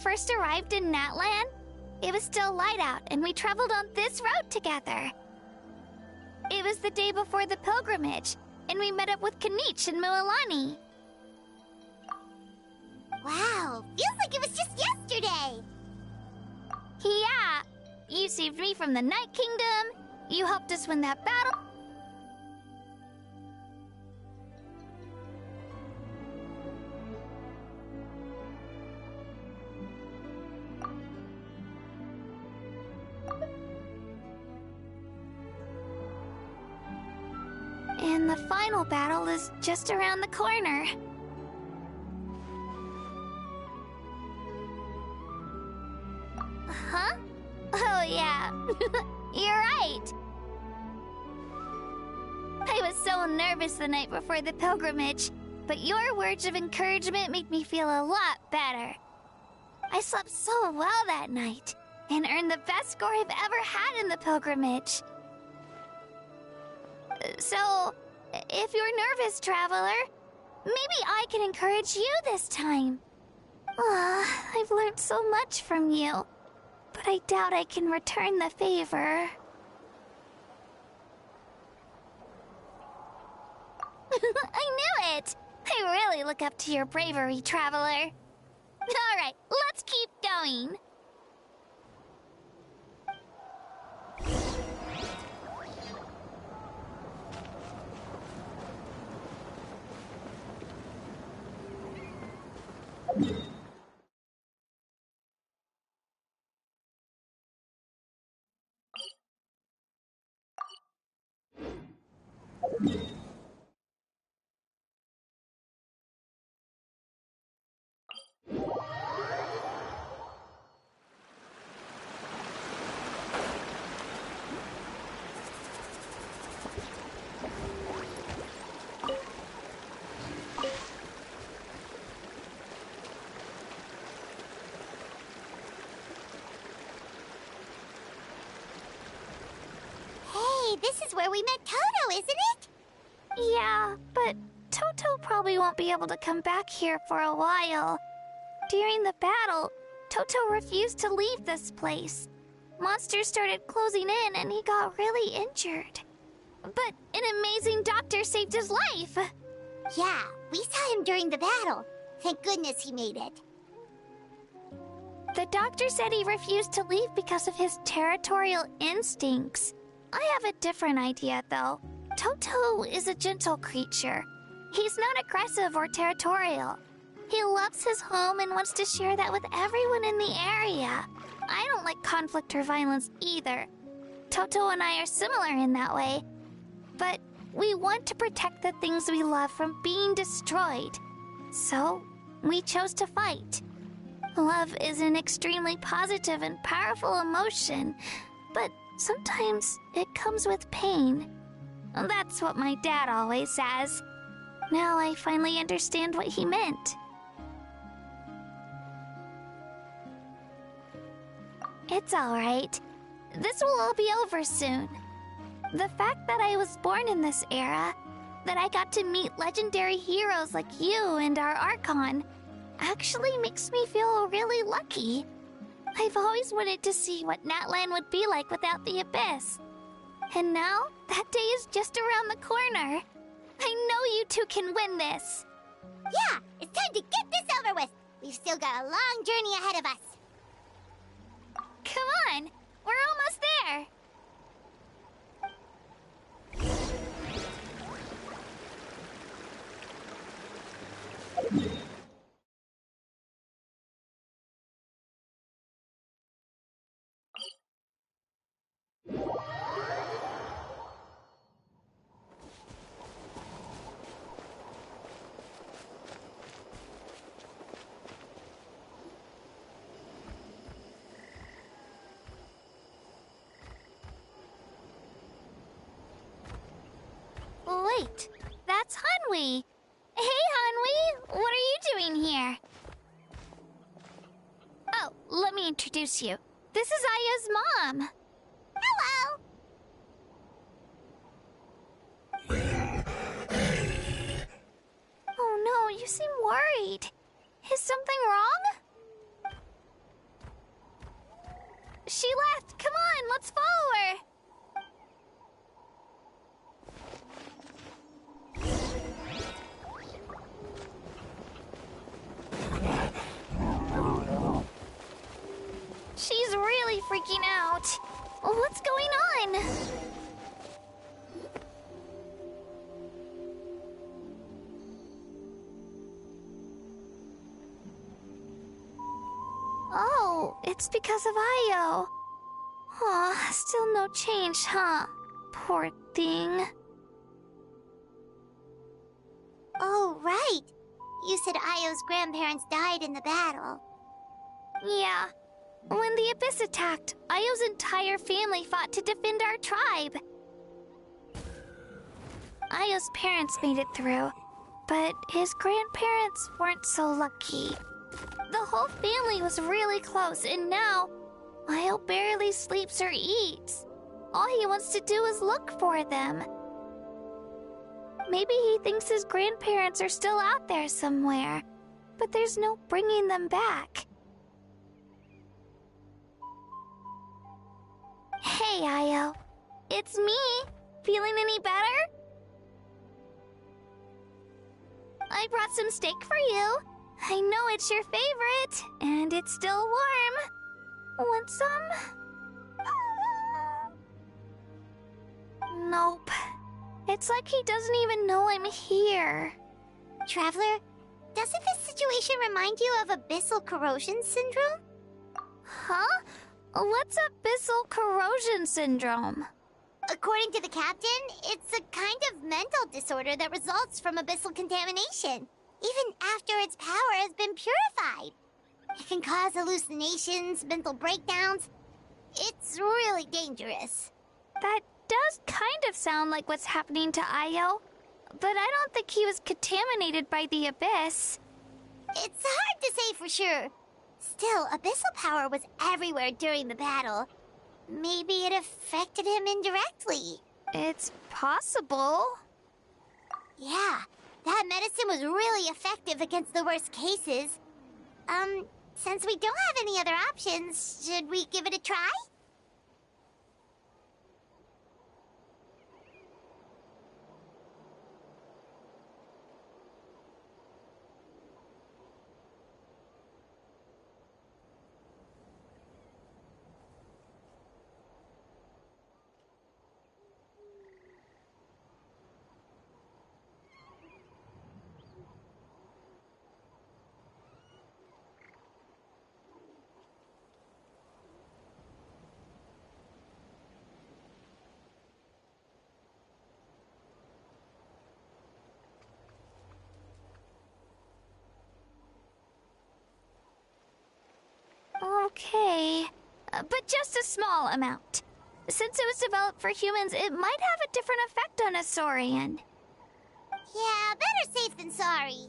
D: first arrived in Natlan? It was still light out, and we traveled on this road together. It was the day before the pilgrimage, and we met up with Kanich and Mualani. Wow, feels like it was just yesterday! Yeah, you saved me from the Night Kingdom, you helped us win that battle. And the final battle is just around the corner. Huh? Oh yeah, you're right. I was so nervous the night before the pilgrimage, but your words of encouragement made me feel a lot better. I slept so well that night, and earned the best score I've ever had in the pilgrimage. So, if you're nervous, Traveler, maybe I can encourage you this time. I've learned so much from you, but I doubt I can return the favor. I knew it! I really look up to your bravery, Traveler. Alright, let's keep going. This is where we met Toto, isn't it? Yeah, but Toto probably won't be able to come back here for a while. During the battle, Toto refused to leave this place. Monsters started closing in and he got really injured. But an amazing doctor saved his life. Yeah, we saw him during the battle. Thank goodness he made it. The doctor said he refused to leave because of his territorial instincts. I have a different idea, though. Toto is a gentle creature. He's not aggressive or territorial. He loves his home and wants to share that with everyone in the area. I don't like conflict or violence either. Toto and I are similar in that way. But we want to protect the things we love from being destroyed. So, we chose to fight. Love is an extremely positive and powerful emotion, but sometimes it comes with pain. That's what my dad always says. Now I finally understand what he meant. It's alright. This will all be over soon. The fact that I was born in this era, that I got to meet legendary heroes like you and our Archon, actually makes me feel really lucky. I've always wanted to see what Natlan would be like without the Abyss. And now, that day is just around the corner. I know you two can win this. Yeah, it's time to get this over with. We've still got a long journey ahead of us. Come on, we're almost there. Wait, that's Hanwi. Hey, Hanwi, what are you doing here? Oh, let me introduce you. This is Aya's mom. Hello. Oh no, you seem worried. Is something wrong?
I: She left! Come on, let's follow her! She's really freaking out. What's going on? Oh, it's because of Io. Aw, still no change, huh? Poor thing.
D: Oh, right. You said Io's grandparents died in the battle.
I: Yeah. When the Abyss attacked, Io's entire family fought to defend our tribe. Io's parents made it through, but his grandparents weren't so lucky. The whole family was really close, and now Io barely sleeps or eats. All he wants to do is look for them. Maybe he thinks his grandparents are still out there somewhere, but there's no bringing them back. Hey, Io. It's me. Feeling any better? I brought some steak for you. I know it's your favorite, and it's still warm. Want some? Nope. It's like he doesn't even know I'm here.
D: Traveler, doesn't this situation remind you of abyssal corrosion syndrome?
I: Huh? What's abyssal corrosion syndrome?
D: According to the captain, it's a kind of mental disorder that results from abyssal contamination, even after its power has been purified. It can cause hallucinations, mental breakdowns. It's really dangerous.
I: That does kind of sound like what's happening to Io, but I don't think he was contaminated by the Abyss.
D: It's hard to say for sure. Still, abyssal power was everywhere during the battle. Maybe it affected him indirectly.
I: It's possible.
D: Yeah, that medicine was really effective against the worst cases. Since we don't have any other options, should we give it a try?
I: Okay, but just a small amount. Since it was developed for humans, it might have a different effect on a Saurian.
D: Yeah, better safe than sorry.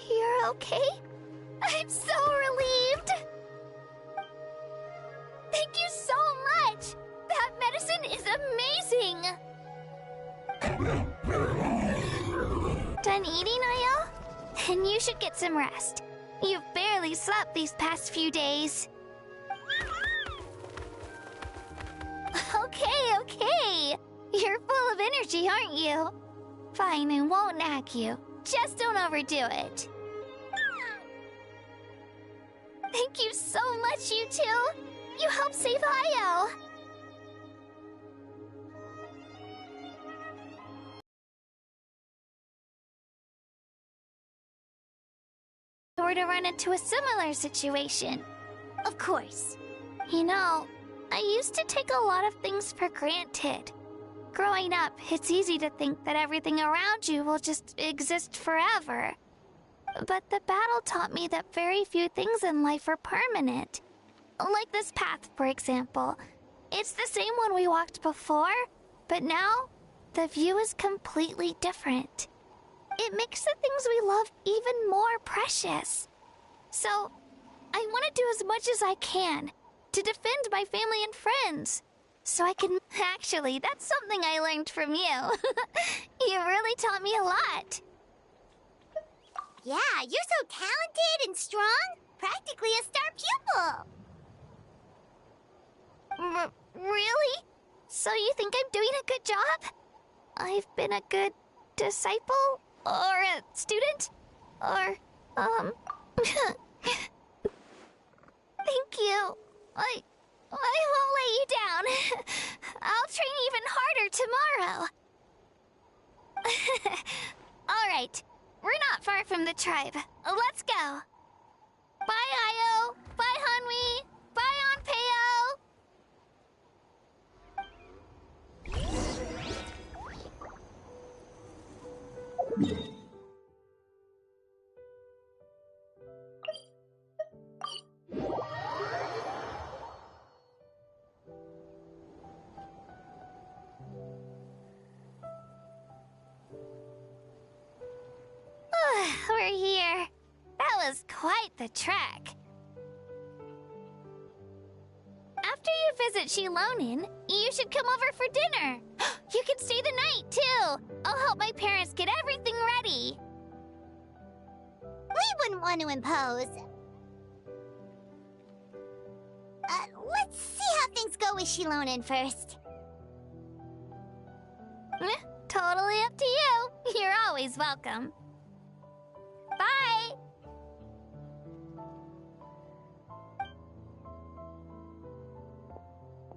I: You're okay? I'm so relieved! Thank you so much! That medicine is amazing! Done eating, Io? Then you should get some rest. You've barely slept these past few days. Okay. You're full of energy, aren't you? Fine, I won't nag you. Just don't overdo it. Thank you so much, you two. You helped save Io. Or to run into a similar situation.
D: Of course.
I: You know, I used to take a lot of things for granted. Growing up, it's easy to think that everything around you will just exist forever. But the battle taught me that very few things in life are permanent. Like this path, for example. It's the same one we walked before, but now the view is completely different. it makes the things we love even more precious. So, I want to do as much as I can to defend my family and friends. So I can... Actually, that's something I learned from you. You really taught me a lot.
D: Yeah, you're so talented and strong. Practically a star pupil.
I: Really? So you think I'm doing a good job? I've been a good disciple? Or a student? Or, Thank you. I won't let you down. I'll train even harder tomorrow. Alright, we're not far from the tribe. Let's go. Bye, Io. Bye, Hanwi. Bye, Onpeo. We're here. That was quite the trek. After you visit Shilonin, you should come over for dinner. You can stay the night, too. I'll help my parents get everything ready.
D: We wouldn't want to impose. Let's see how things go with Shilonin first.
I: Totally up to you. You're always welcome. Bye!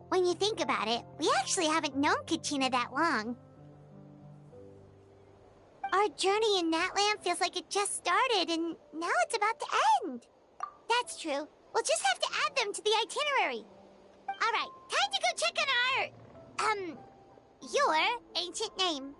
D: When you think about it, we actually haven't known Kachina that long. Our journey in Natland feels like it just started, and now it's about to end. That's true. We'll just have to add them to the itinerary. All right, time to go check on your ancient name.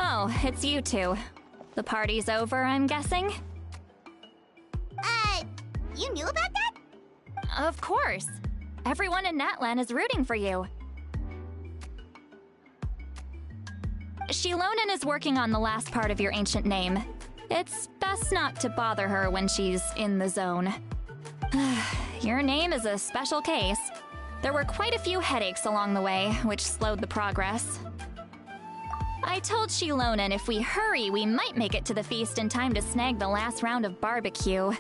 C: Oh, it's you two. The party's over, I'm guessing?
D: You knew about that?
C: Of course. Everyone in Natlan is rooting for you. Shilonin is working on the last part of your ancient name. It's best not to bother her when she's in the zone. Your name is a special case. There were quite a few headaches along the way, which slowed the progress. I told Shilonin if we hurry, we might make it to the feast in time to snag the last round of barbecue.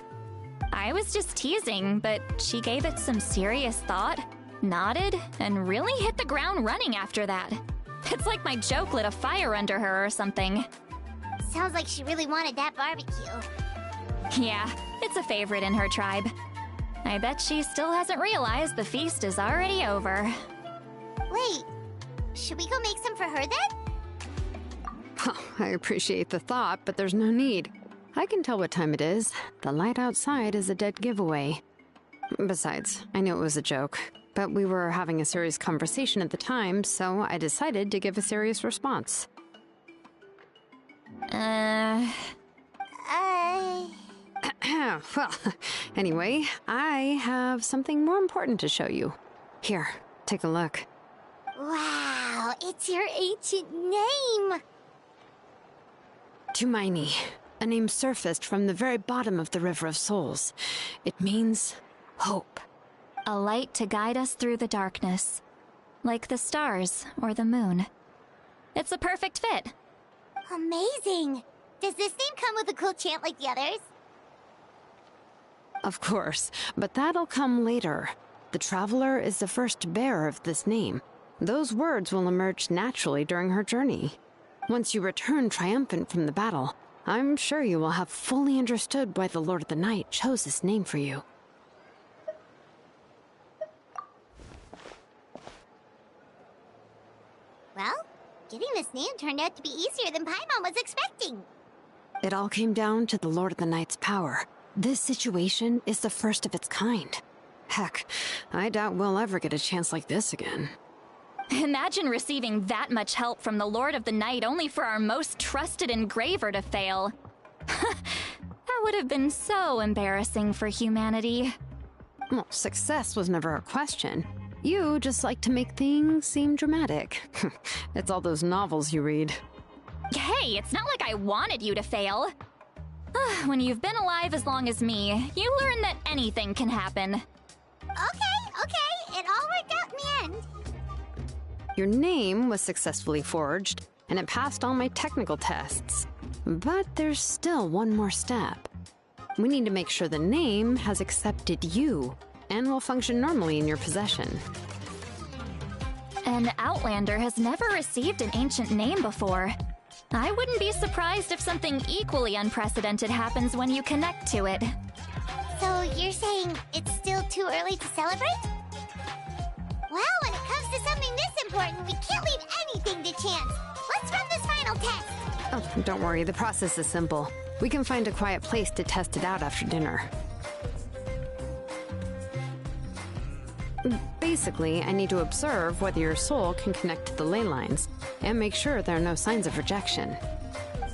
C: I was just teasing, but she gave it some serious thought, nodded, and really hit the ground running after that. It's like my joke lit a fire under her or something.
D: Sounds like she really wanted that barbecue.
C: Yeah, it's a favorite in her tribe. I bet she still hasn't realized the feast is already over.
D: Wait, should we go make some for her then?
A: I appreciate the thought, but there's no need. I can tell what time it is. The light outside is a dead giveaway. Besides, I knew it was a joke, but we were having a serious conversation at the time, so I decided to give a serious response. Well, anyway, I have something more important to show you. Here, take a look.
D: Wow, it's your ancient name!
A: Tumaini, a name surfaced from the very bottom of the River of Souls. It means hope.
C: A light to guide us through the darkness, like the stars or the moon. It's a perfect fit.
D: Amazing! Does this name come with a cool chant like the others?
A: Of course, but that'll come later. The Traveler is the first bearer of this name. Those words will emerge naturally during her journey. Once you return triumphant from the battle, I'm sure you will have fully understood why the Lord of the Night chose this name for you.
D: Well, getting this name turned out to be easier than Paimon was expecting.
A: It all came down to the Lord of the Night's power. This situation is the first of its kind. Heck, I doubt we'll ever get a chance like this again.
C: Imagine receiving that much help from the Lord of the Night only for our most trusted engraver to fail. That would have been so embarrassing for humanity.
A: Well, success was never a question. You just like to make things seem dramatic. It's all those novels you read.
C: Hey, it's not like I wanted you to fail. When you've been alive as long as me, you learn that anything can happen.
D: Okay, it all worked out in the end.
A: Your name was successfully forged, and it passed all my technical tests. But there's still one more step. We need to make sure the name has accepted you, and will function normally in your possession.
C: An Outlander has never received an ancient name before. I wouldn't be surprised if something equally unprecedented happens when you connect to it.
D: So you're saying it's still too early to celebrate? Well, when it comes to something this important, we can't leave anything to chance. Let's run this final test.
A: Oh, don't worry, the process is simple. We can find a quiet place to test it out after dinner. Basically, I need to observe whether your soul can connect to the ley lines, and make sure there are no signs of rejection.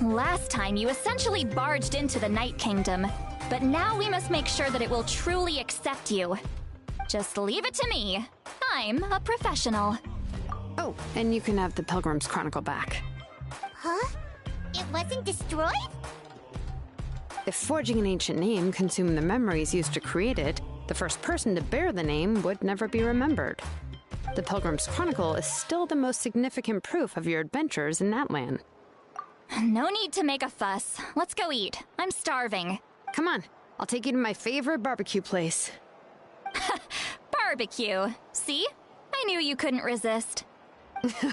C: Last time, you essentially barged into the Night Kingdom, but now we must make sure that it will truly accept you. Just leave it to me. I'm a professional.
A: Oh, and you can have the Pilgrim's Chronicle back.
D: Huh? It wasn't destroyed?
A: If forging an ancient name consumed the memories used to create it, the first person to bear the name would never be remembered. The Pilgrim's Chronicle is still the most significant proof of your adventures in that land.
C: No need to make a fuss. Let's go eat. I'm starving.
A: Come on, I'll take you to my favorite barbecue place.
C: Barbecue. See? I knew you couldn't resist.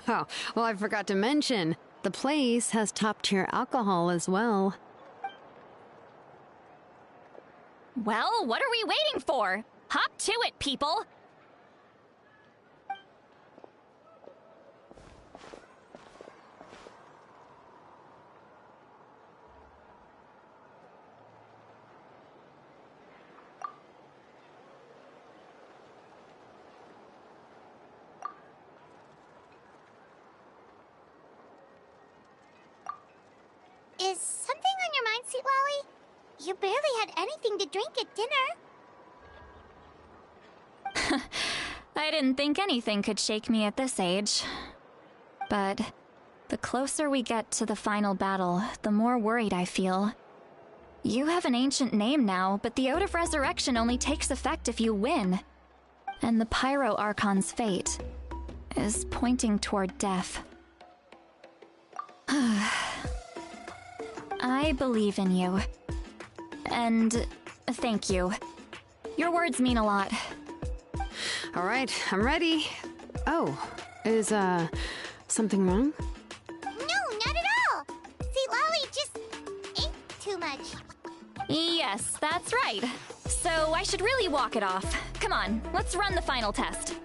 A: Oh, well, I forgot to mention, the place has top-tier alcohol as well.
C: Well, what are we waiting for? Hop to it, people!
D: Is something on your mind, Sweet Lolly? You barely had anything to drink at dinner.
C: I didn't think anything could shake me at this age. But the closer we get to the final battle, the more worried I feel. You have an ancient name now, but the Ode of Resurrection only takes effect if you win. And the Pyro Archon's fate is pointing toward death. I believe in you. And thank you. Your words mean a lot.
A: All right, I'm ready. Oh, is, something wrong?
D: No, not at all! Sweet Lolly just ate too much.
C: Yes, that's right. So I should really walk it off. Come on, let's run the final test.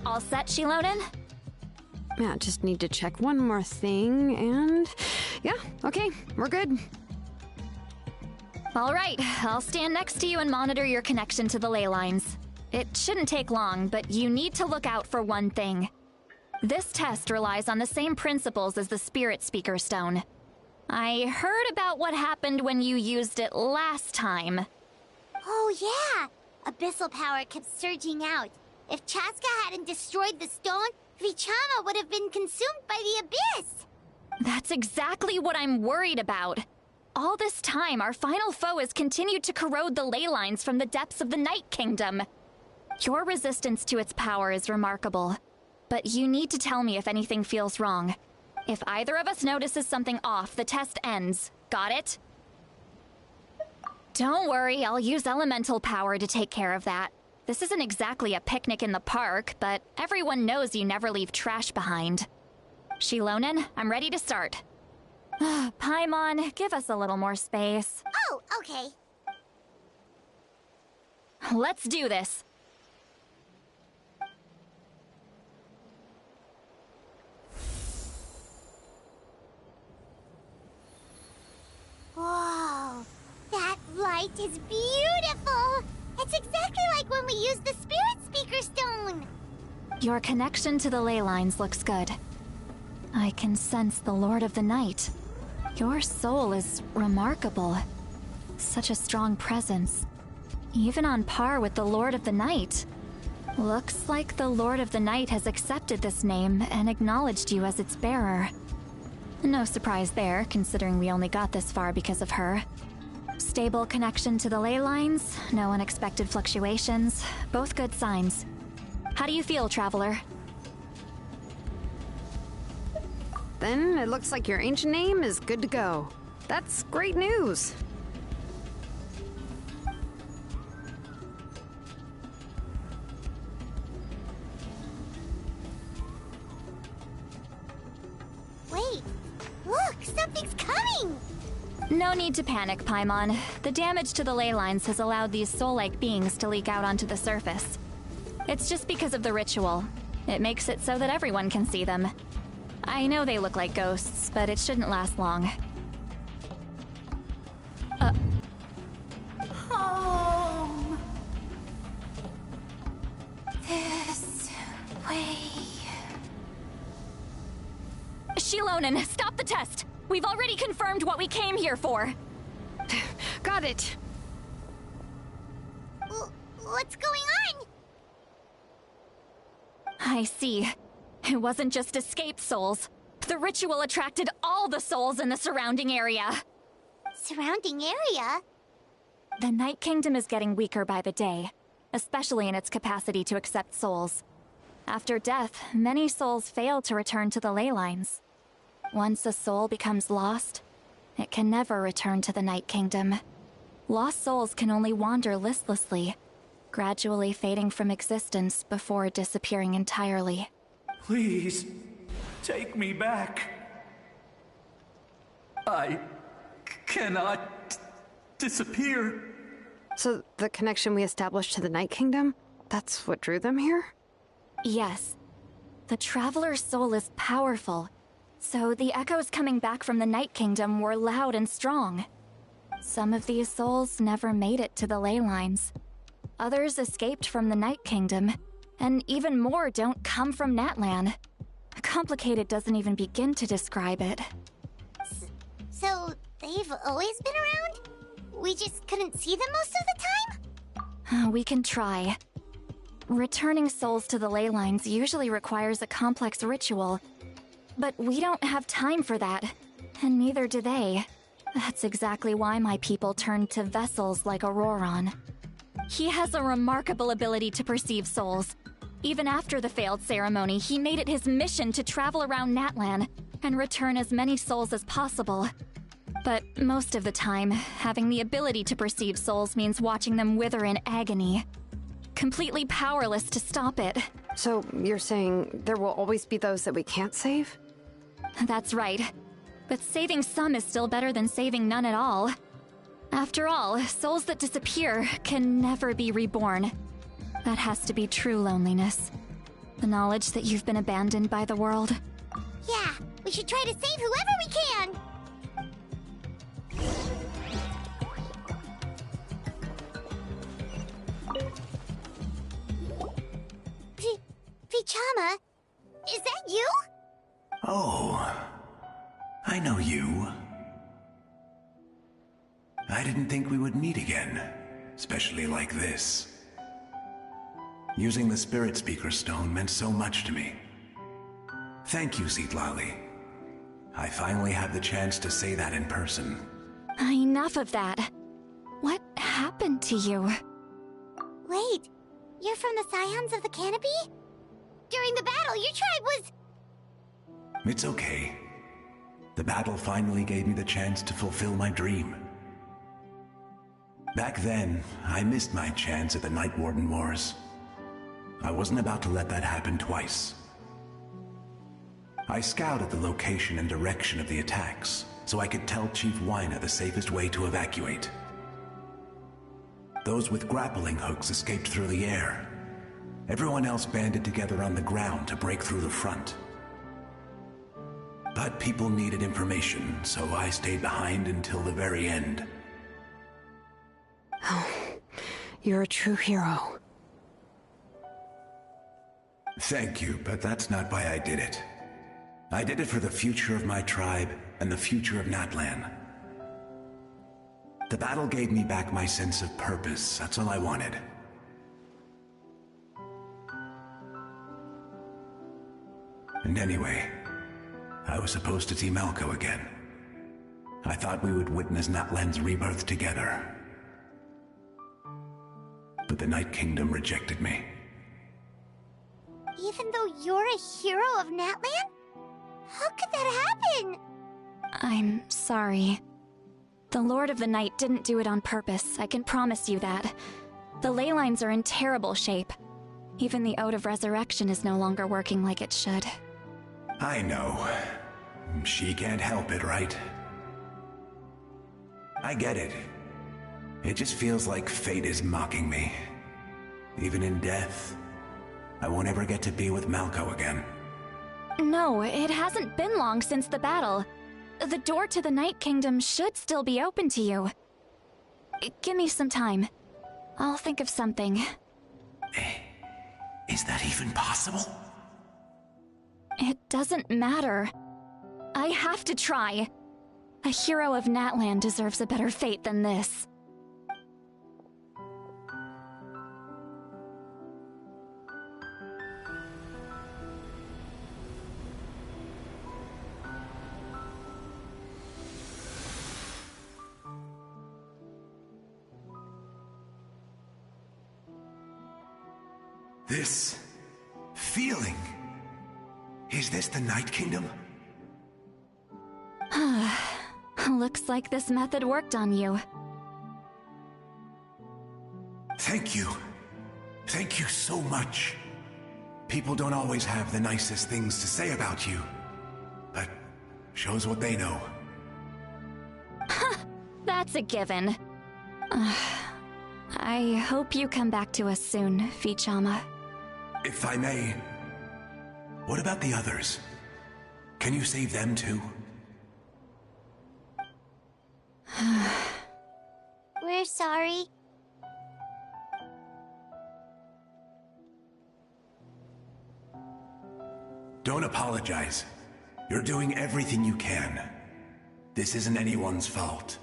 C: All set, Shilonen?
A: Yeah, just need to check one more thing, and... yeah, okay, we're good.
C: All right, I'll stand next to you and monitor your connection to the ley lines. It shouldn't take long, but you need to look out for one thing. This test relies on the same principles as the Spirit Speaker Stone. I heard about what happened when you used it last time.
D: Oh yeah! Abyssal power kept surging out. If Chaska hadn't destroyed the stone, Vichama would have been consumed by the abyss!
C: That's exactly what I'm worried about. All this time, our final foe has continued to corrode the ley lines from the depths of the Night Kingdom. Your resistance to its power is remarkable, but you need to tell me if anything feels wrong. If either of us notices something off, the test ends. Got it? Don't worry, I'll use elemental power to take care of that. This isn't exactly a picnic in the park, but everyone knows you never leave trash behind. Shilonen, I'm ready to start. Paimon, give us a little more space.
D: Oh, okay.
C: Let's do this.
D: Whoa, that light is beautiful! It's exactly like when we used the Spirit Speaker Stone!
C: Your connection to the ley lines looks good. I can sense the Lord of the Night. Your soul is remarkable. Such a strong presence. Even on par with the Lord of the Night. Looks like the Lord of the Night has accepted this name and acknowledged you as its bearer. No surprise there, considering we only got this far because of her. Stable connection to the ley lines, no unexpected fluctuations, both good signs. How do you feel, Traveler?
A: Then it looks like your ancient name is good to go. That's great news.
D: Wait, look, something's coming!
C: No need to panic, Paimon. The damage to the ley lines has allowed these soul-like beings to leak out onto the surface. It's just because of the ritual. It makes it so that everyone can see them. I know they look like ghosts, but it shouldn't last long.
D: Home. This way.
C: Shilonen, stop the test! We've already confirmed what we came here for!
A: Got it!
D: What's going on?
C: I see. It wasn't just escaped souls. The ritual attracted all the souls in the surrounding area.
D: Surrounding area?
C: The Night Kingdom is getting weaker by the day, especially in its capacity to accept souls. After death, many souls fail to return to the ley lines. Once a soul becomes lost, it can never return to the Night Kingdom. Lost souls can only wander listlessly, gradually fading from existence before disappearing entirely.
J: Please, take me back. I cannot disappear.
A: So the connection we established to the Night Kingdom, that's what drew them here?
C: Yes. The Traveler's soul is powerful, so the echoes coming back from the Night Kingdom were loud and strong. Some of these souls never made it to the ley lines. Others escaped from the Night Kingdom, and even more don't come from Natlan. Complicated doesn't even begin to describe it.
D: So, they've always been around? We just couldn't see them most of the time?
C: We can try. Returning souls to the ley lines usually requires a complex ritual, but we don't have time for that, and neither do they. That's exactly why my people turned to vessels like Auroron. He has a remarkable ability to perceive souls. Even after the failed ceremony, he made it his mission to travel around Natlan and return as many souls as possible. But most of the time, having the ability to perceive souls means watching them wither in agony. Completely powerless to stop it.
A: So you're saying there will always be those that we can't save?
C: That's right. But saving some is still better than saving none at all. After all, souls that disappear can never be reborn. That has to be true loneliness. The knowledge that you've been abandoned by the world.
D: Yeah, we should try to save whoever we can! Vichama, is that you?
K: Oh, I know you. I didn't think we would meet again, especially like this. Using the Spirit Speaker Stone meant so much to me. Thank you, Zitlali. I finally have the chance to say that in person.
C: Enough of that. What happened to you?
D: Wait, you're from the Scions of the Canopy? During the battle, your tribe was...
K: It's okay. The battle finally gave me the chance to fulfill my dream. Back then, I missed my chance at the Night Warden Wars. I wasn't about to let that happen twice. I scouted the location and direction of the attacks, so I could tell Chief Wyna the safest way to evacuate. Those with grappling hooks escaped through the air. Everyone else banded together on the ground to break through the front. But people needed information, so I stayed behind until the very end.
A: Oh, you're a true hero.
K: Thank you, but that's not why I did it. I did it for the future of my tribe and the future of Natlan. The battle gave me back my sense of purpose, that's all I wanted. And anyway, I was supposed to see Malco again. I thought we would witness Natlan's rebirth together. But the Night Kingdom rejected me.
D: Even though you're a hero of Natlan? How could that happen?
C: I'm sorry. The Lord of the Night didn't do it on purpose, I can promise you that. The ley lines are in terrible shape. Even the Ode of Resurrection is no longer working like it should.
K: I know. She can't help it, right? I get it. It just feels like fate is mocking me. Even in death, I won't ever get to be with Malco again.
C: No, it hasn't been long since the battle. The door to the Night Kingdom should still be open to you. Give me some time. I'll think of something.
K: Is that even possible?
C: It doesn't matter. I have to try. A hero of Natlan deserves a better fate than this.
K: This feeling. Is this the Night Kingdom?
C: Looks like this method worked on you.
K: Thank you. Thank you so much. People don't always have the nicest things to say about you, but shows what they know.
C: That's a given. I hope you come back to us soon, Vichama.
K: If I may, what about the others? Can you save them too?
D: We're sorry.
K: Don't apologize. You're doing everything you can. This isn't anyone's fault.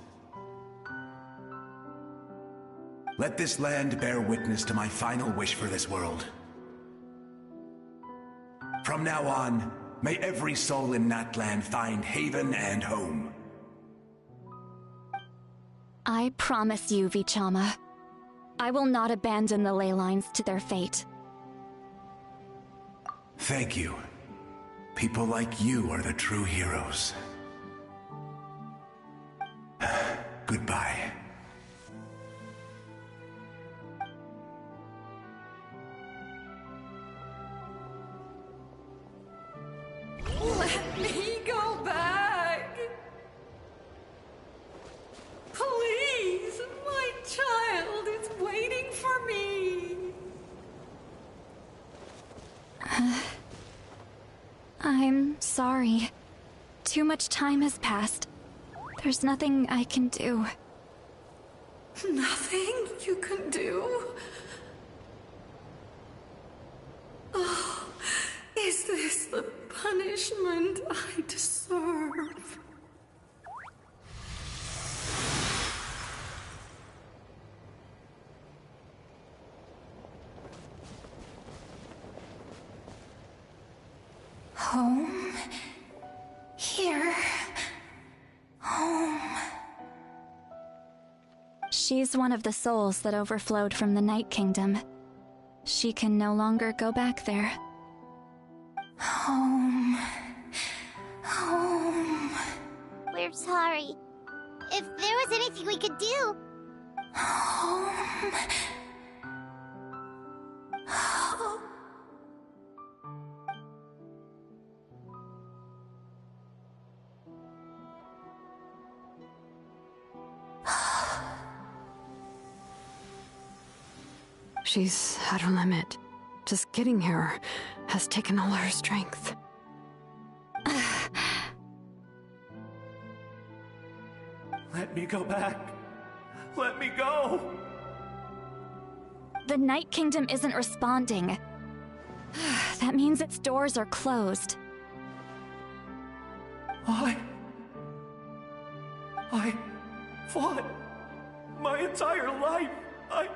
K: Let this land bear witness to my final wish for this world. From now on, may every soul in Natlan find haven and home.
C: I promise you, Vichama. I will not abandon the ley lines to their fate.
K: Thank you. People like you are the true heroes. Goodbye.
L: Let me go back! Please, my child is waiting for me!
C: Too much time has passed. There's nothing I can do.
L: Nothing you can do? Oh, is this the punishment I deserve? Home? Here? Home?
C: She's one of the souls that overflowed from the Night Kingdom. She can no longer go back there.
L: Home. Home.
D: We're sorry. If there was anything we could do...
L: Home. Home.
A: She's at her limit. Just getting here has taken all her strength.
J: Let me go back. Let me go.
C: The Night Kingdom isn't responding. That means its doors are closed.
J: I fought my entire life. I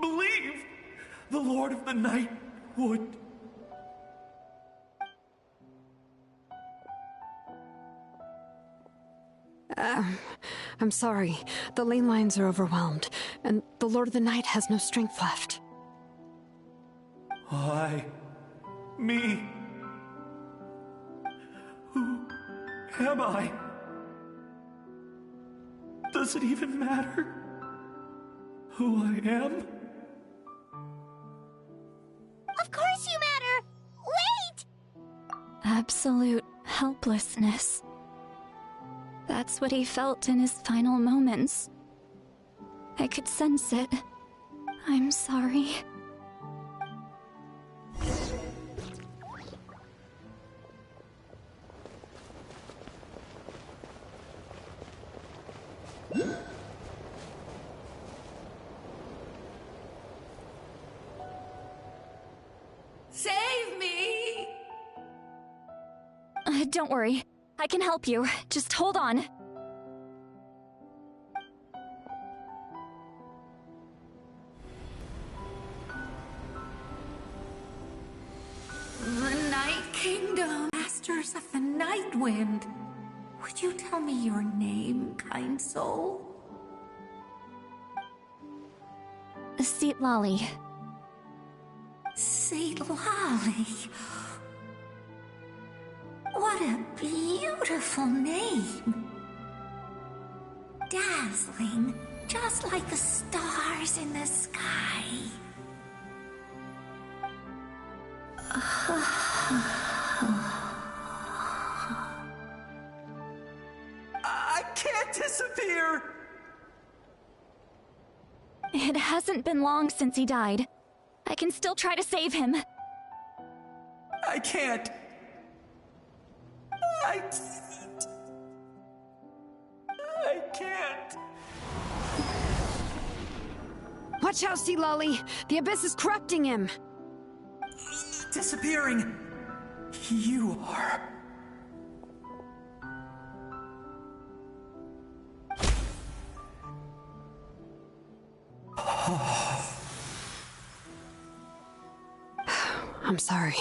J: believed the Lord of the Night would.
A: I'm sorry. The lane lines are overwhelmed, and the Lord of the Night has no strength left.
J: Me. Who am I? Does it even matter who I am?
D: Of course you matter! Wait!
C: Absolute helplessness. That's what he felt in his final moments. I could sense it. I'm sorry.
L: Save me!
C: Don't worry. I can help you. Just hold on.
L: The Night Kingdom, Masters of the Night Wind. Would you tell me your name, kind soul?
C: Seat Lolly.
L: Saint Lolly. What a beautiful name. Dazzling, just like the stars in the sky.
J: I can't disappear!
C: It hasn't been long since he died. I can still try to save him.
J: I can't. I can't.
A: Watch out, Sea Lolly! The Abyss is corrupting him!
J: Disappearing. You are.
A: I'm sorry.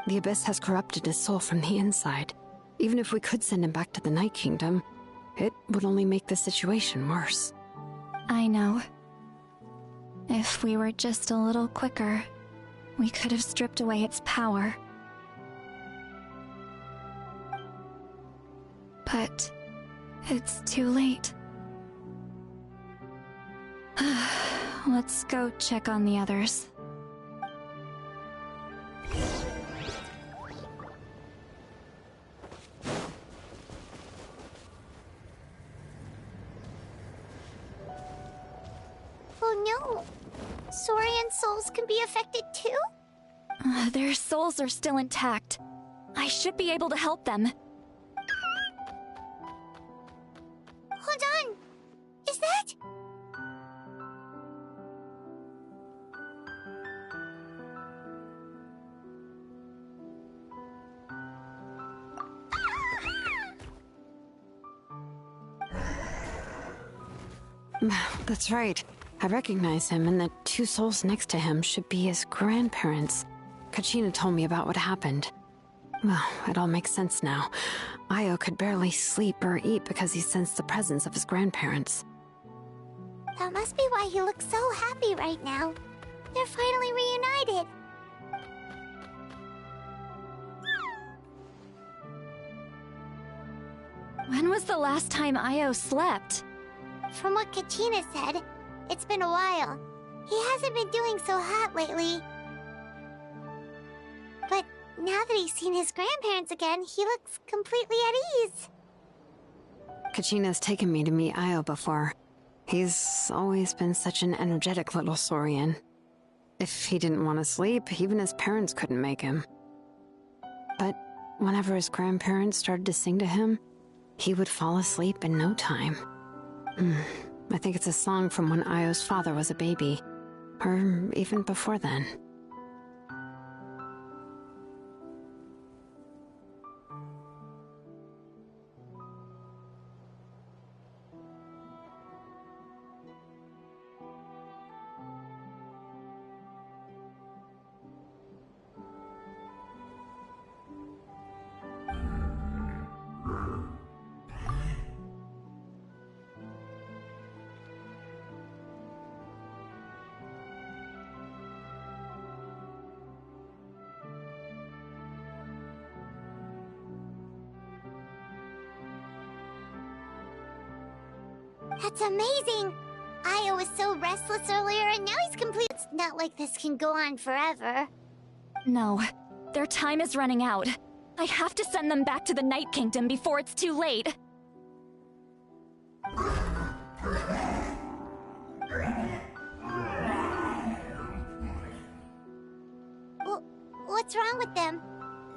A: The Abyss has corrupted his soul from the inside. Even if we could send him back to the Night Kingdom, it would only make the situation worse.
C: I know. If we were just a little quicker, we could have stripped away its power. But it's too late. Let's go check on the others.
D: Oh no! Saurian souls can be affected too?
C: Their souls are still intact. I should be able to help them.
A: That's right. I recognize him, and the two souls next to him should be his grandparents. Kachina told me about what happened. Well, it all makes sense now. Io could barely sleep or eat because he sensed the presence of his grandparents.
D: That must be why he looks so happy right now. They're finally reunited.
C: When was the last time Io slept?
D: From what Kachina said, it's been a while. He hasn't been doing so hot lately. But now that he's seen his grandparents again, he looks completely at ease.
A: Kachina's taken me to meet Io before. He's always been such an energetic little Saurian. If he didn't want to sleep, even his parents couldn't make him. But whenever his grandparents started to sing to him, he would fall asleep in no time. I think it's a song from when Io's father was a baby, or even before then.
D: That's amazing! Io was so restless earlier, and now he's complete. It's not like this can go on forever.
C: No, their time is running out. I have to send them back to the Night Kingdom before it's too late.
D: What's wrong with them?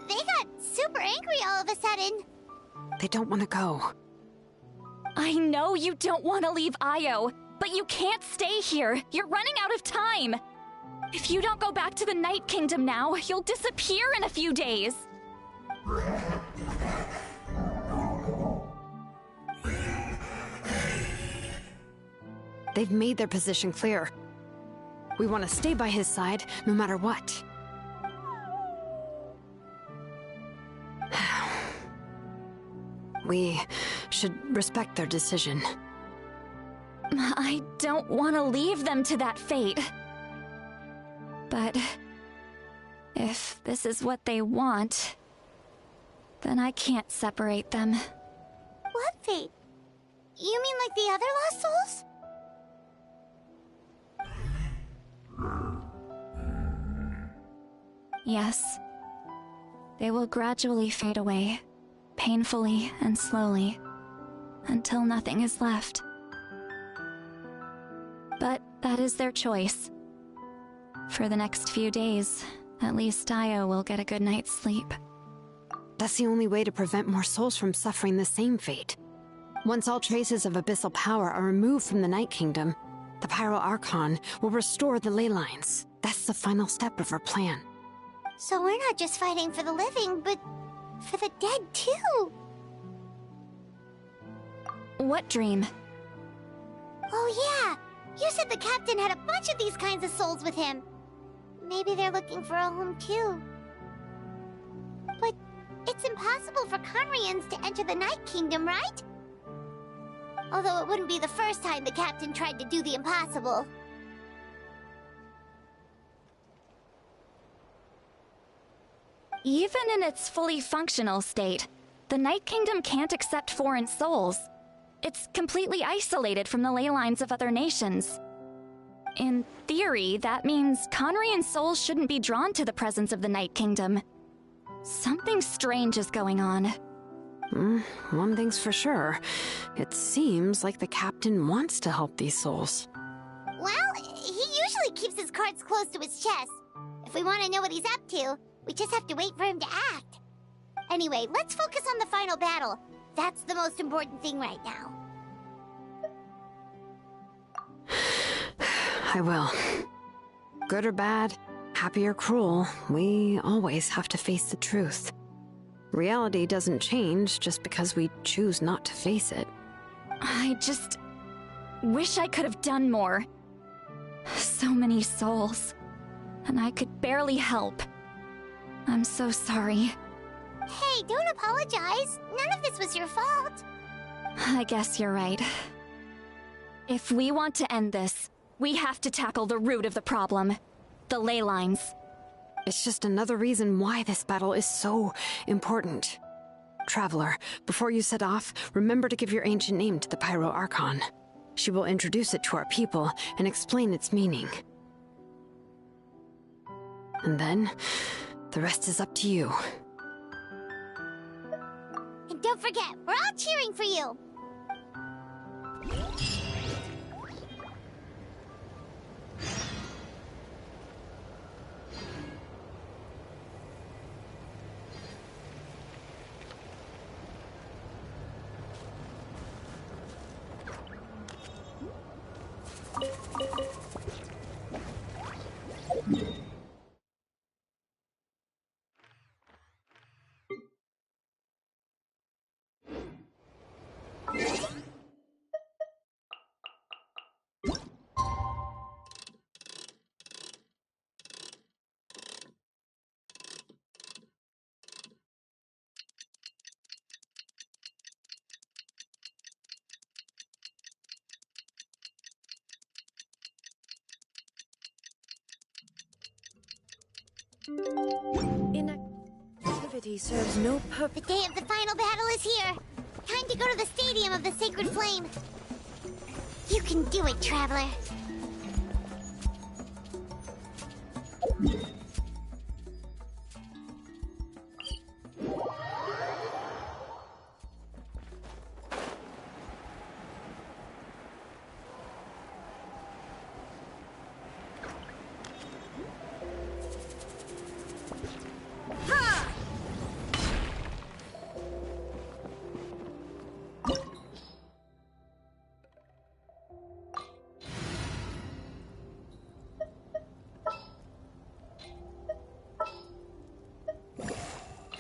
D: They got super angry all of a sudden.
A: They don't want to go.
C: I know you don't want to leave Io, but you can't stay here. You're running out of time. If you don't go back to the Night Kingdom now, you'll disappear in a few days.
A: They've made their position clear. We want to stay by his side, no matter what. We should respect their decision.
C: I don't want to leave them to that fate. But if this is what they want, then I can't separate them.
D: What fate? You mean like the other lost souls?
C: Yes. They will gradually fade away, painfully and slowly, until nothing is left. But that is their choice. For the next few days, at least Io will get a good night's sleep.
A: That's the only way to prevent more souls from suffering the same fate. Once all traces of abyssal power are removed from the Night Kingdom, the Pyro Archon will restore the ley lines. That's the final step of our plan.
D: So we're not just fighting for the living, but for the dead too.
C: What dream?
D: Oh yeah! You said the captain had a bunch of these kinds of souls with him. Maybe they're looking for a home too. But it's impossible for Conrians to enter the Night Kingdom, right? Although it wouldn't be the first time the captain tried to do the impossible.
C: Even in its fully functional state, the Night Kingdom can't accept foreign souls. It's completely isolated from the ley lines of other nations. In theory, that means Conrian souls shouldn't be drawn to the presence of the Night Kingdom. Something strange is going on.
A: One thing's for sure. It seems like the captain wants to help these souls.
D: Well, he usually keeps his cards close to his chest. If we want to know what he's up to, we just have to wait for him to act. Anyway, let's focus on the final battle. That's the most important thing right now.
A: I will. Good or bad, happy or cruel, we always have to face the truth. Reality doesn't change just because we choose not to face it.
C: wish I could have done more. So many souls. And I could barely help. I'm so sorry.
D: Hey, don't apologize. None of this was your fault.
C: I guess you're right. If we want to end this, we have to tackle the root of the problem. The ley lines.
A: It's just another reason why this battle is so important. Traveler, before you set off, remember to give your ancient name to the Pyro Archon. She will introduce it to our people and explain its meaning. And then, the rest is up to you.
D: And don't forget, we're all cheering for you.
M: Inactivity serves no purpose.
D: The day of the final battle is here. Time to go to the Stadium of the Sacred Flame. You can do it, Traveler.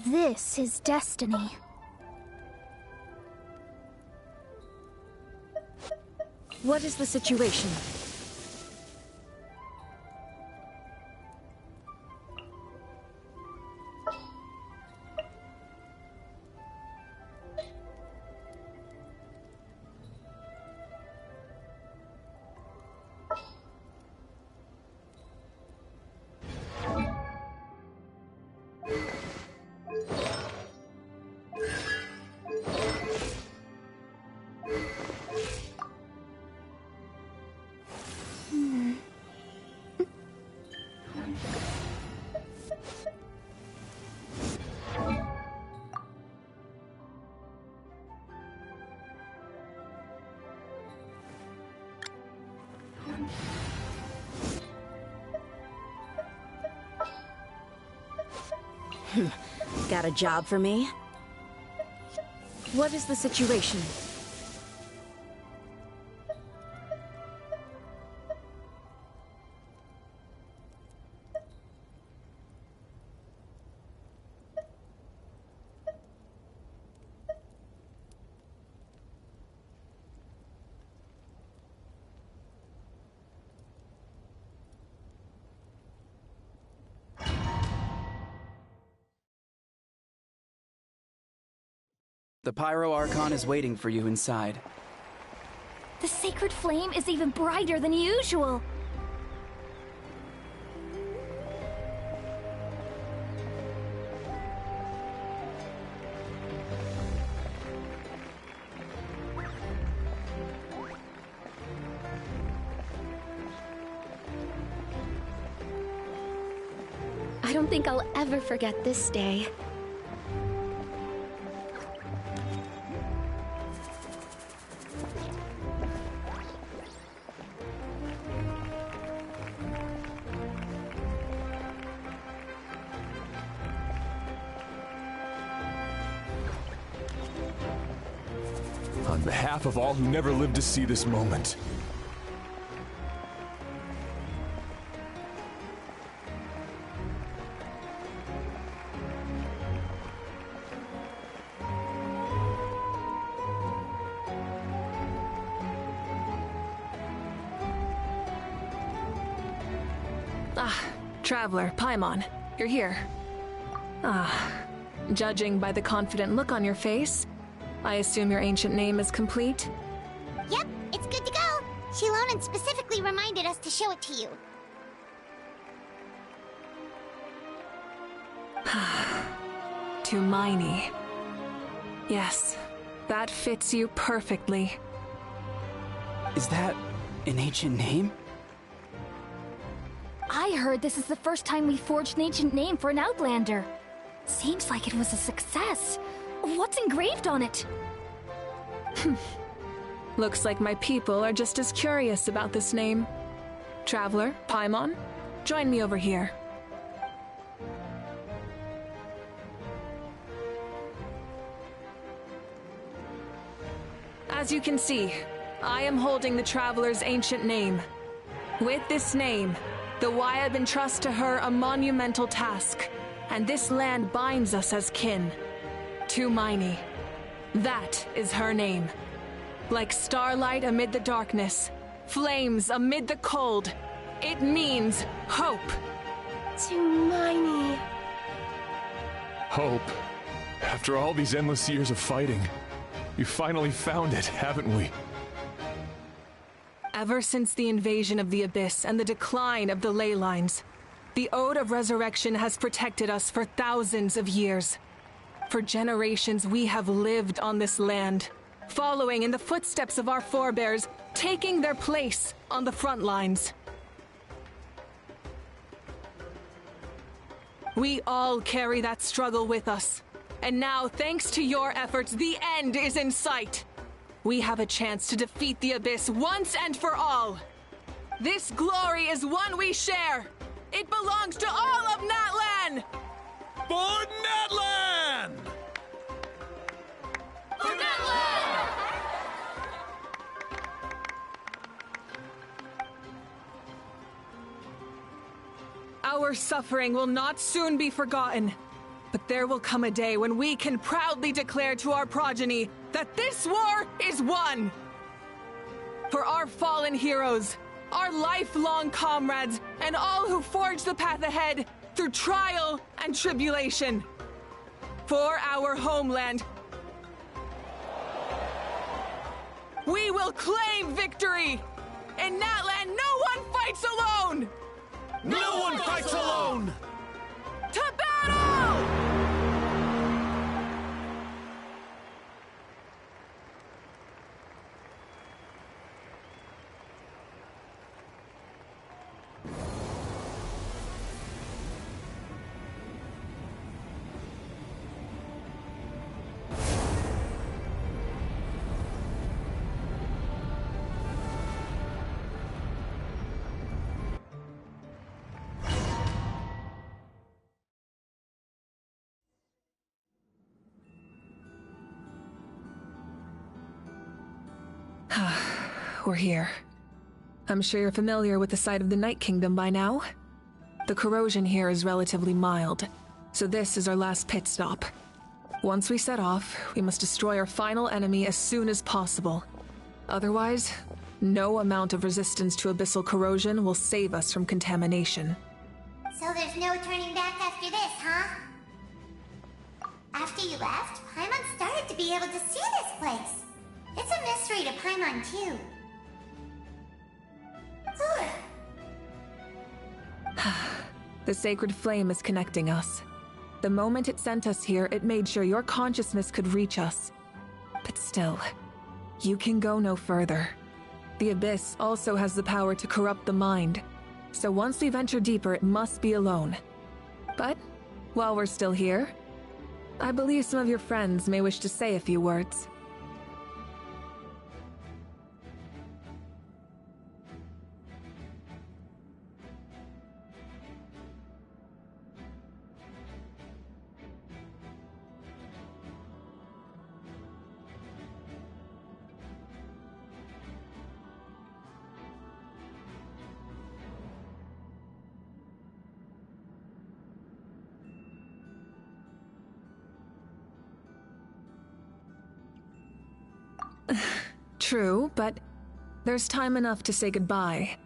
I: This is destiny.
M: What is the situation? Got a job for me? What is the situation?
N: The Pyro Archon is waiting for you inside.
E: The sacred flame is even brighter than usual. I don't think I'll ever forget this day.
O: On behalf of all who never lived to see this moment.
B: Traveler, Paimon, you're here. Judging by the confident look on your face, I assume your ancient name is complete?
D: Yep, it's good to go. Shilonen specifically reminded us to show it to you.
B: Tumaini. Yes, that fits you perfectly.
N: Is that an ancient name?
E: I heard this is the first time we forged an ancient name for an Outlander. Seems like it was a success. What's engraved on it?
B: Looks like my people are just as curious about this name. Traveler, Paimon, join me over here. As you can see, I am holding the Traveler's ancient name. With this name, the Wyatt entrusts to her a monumental task, and this land binds us as kin. Tumaini. That is her name. Like starlight amid the darkness, flames amid the cold, it means hope.
M: Tumaini.
O: Hope. After all these endless years of fighting, we finally found it, haven't we?
B: Ever since the invasion of the Abyss and the decline of the ley lines, the Ode of Resurrection has protected us for thousands of years. For generations we have lived on this land, following in the footsteps of our forebears, taking their place on the front lines. We all carry that struggle with us, and now, thanks to your efforts, the end is in sight. We have a chance to defeat the Abyss once and for all. This glory is one we share. It belongs to all of Natlan!
J: For Natlan!
B: For Natlan! Our suffering will not soon be forgotten. But there will come a day when we can proudly declare to our progeny that this war is won! For our fallen heroes, our lifelong comrades, and all who forge the path ahead through trial and tribulation. For our homeland, we will claim victory! In Natlan, no one fights alone!
J: No one fights alone!
B: To battle! We're here. I'm sure you're familiar with the site of the Night Kingdom by now. The corrosion here is relatively mild, so this is our last pit stop. Once we set off, we must destroy our final enemy as soon as possible. Otherwise, no amount of resistance to abyssal corrosion will save us from contamination.
D: So there's no turning back after this, huh? After you left, Paimon started to be able to see this place. It's a mystery to Paimon, too.
B: The sacred flame is connecting us. The moment it sent us here, it made sure your consciousness could reach us. But still, you can go no further. The Abyss also has the power to corrupt the mind, so once we venture deeper, it must be alone. But, while we're still here, I believe some of your friends may wish to say a few words. True, but there's time enough to say goodbye.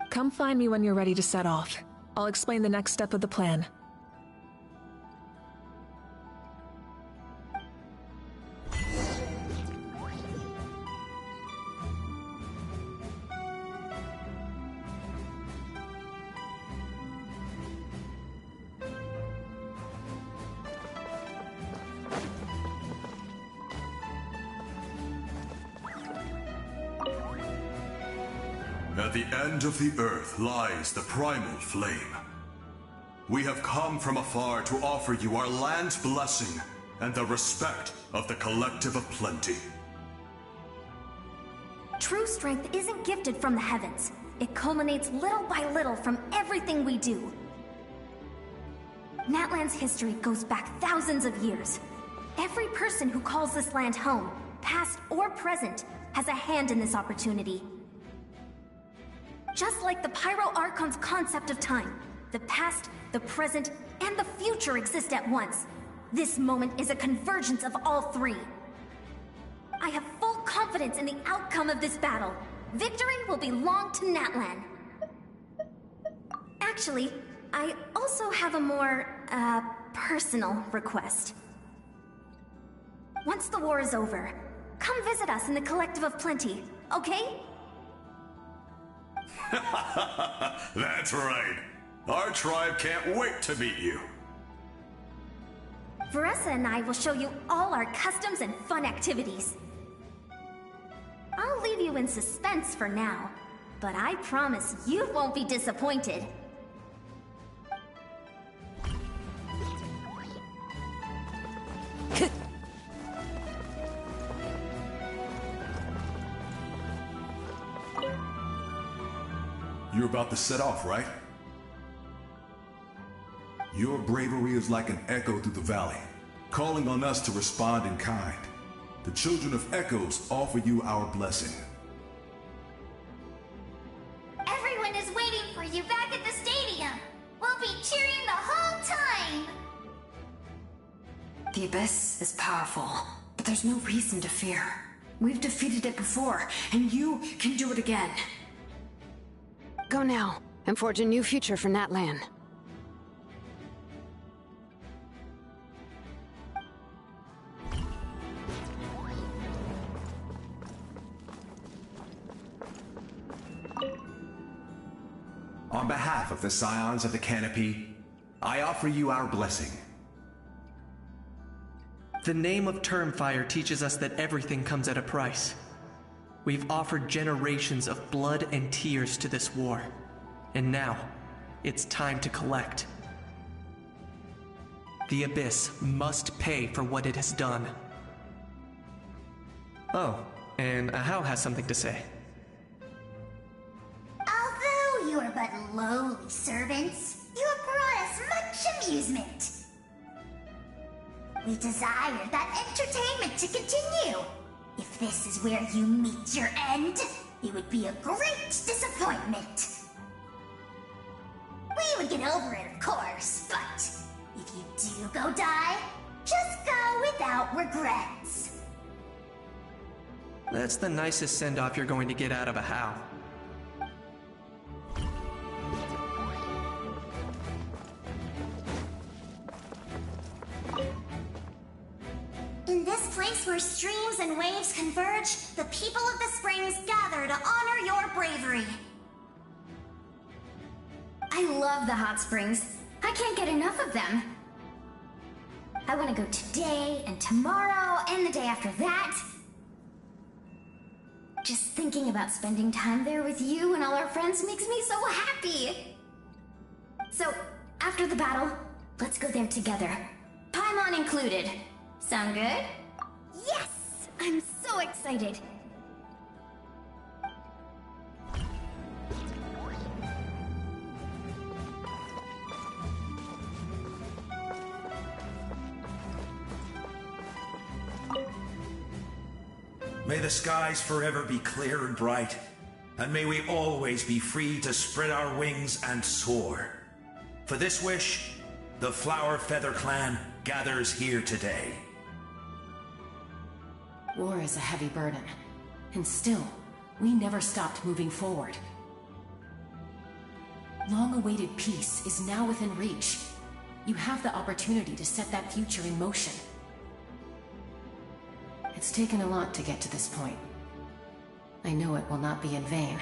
B: Come find me when you're ready to set off. I'll explain the next step of the plan.
P: At the end of the earth lies the primal flame. We have come from afar to offer you our land's blessing and the respect of the Collective of Plenty.
E: True strength isn't gifted from the heavens. It culminates little by little from everything we do. Natlan's history goes back thousands of years. Every person who calls this land home, past or present, has a hand in this opportunity. Just like the Pyro Archon's concept of time, the past, the present, and the future exist at once. This moment is a convergence of all three. I have full confidence in the outcome of this battle. Victory will belong to Natlan. Actually, I also have a more, personal request. Once the war is over, come visit us in the Collective of Plenty, okay?
P: That's right. Our tribe can't wait to meet you.
E: Veressa and I will show you all our customs and fun activities. I'll leave you in suspense for now, but I promise you won't be disappointed.
K: You're about to set off, right? Your bravery is like an echo through the valley, calling on us to respond in kind. The Children of Echoes offer you our blessing.
D: Everyone is waiting for you back at the stadium. We'll be cheering the whole time.
A: The Abyss is powerful, but there's no reason to fear. We've defeated it before, and you can do it again. Go now, and forge a new future for Natlan.
K: On behalf of the Scions of the Canopy, I offer you our blessing.
F: The name of Termfire teaches us that everything comes at a price. We've offered generations of blood and tears to this war, and now it's time to collect. The Abyss must pay for what it has done. Oh, and Ahau has something to say.
D: Although you are but lowly servants, you have brought us much amusement. We desire that entertainment to continue. If this is where you meet your end, it would be a great disappointment. We would get over it, of course, but if you do go die, just go without regrets.
F: That's the nicest send-off you're going to get out of Ahau.
D: In this place where streams and waves converge, the people of the springs gather to honor your bravery.
E: I love the hot springs. I can't get enough of them. I want to go today and tomorrow and the day after that. Just thinking about spending time there with you and all our friends makes me so happy. So, after the battle, let's go there together. Paimon included. Sound good? Yes! I'm so excited.
K: May the skies forever be clear and bright, and may we always be free to spread our wings and soar. For this wish, the Flower Feather Clan gathers here today.
G: War is a heavy burden, and still, we never stopped moving forward. Long-awaited peace is now within reach. You have the opportunity to set that future in motion. It's taken a lot to get to this point. I know it will not be in vain.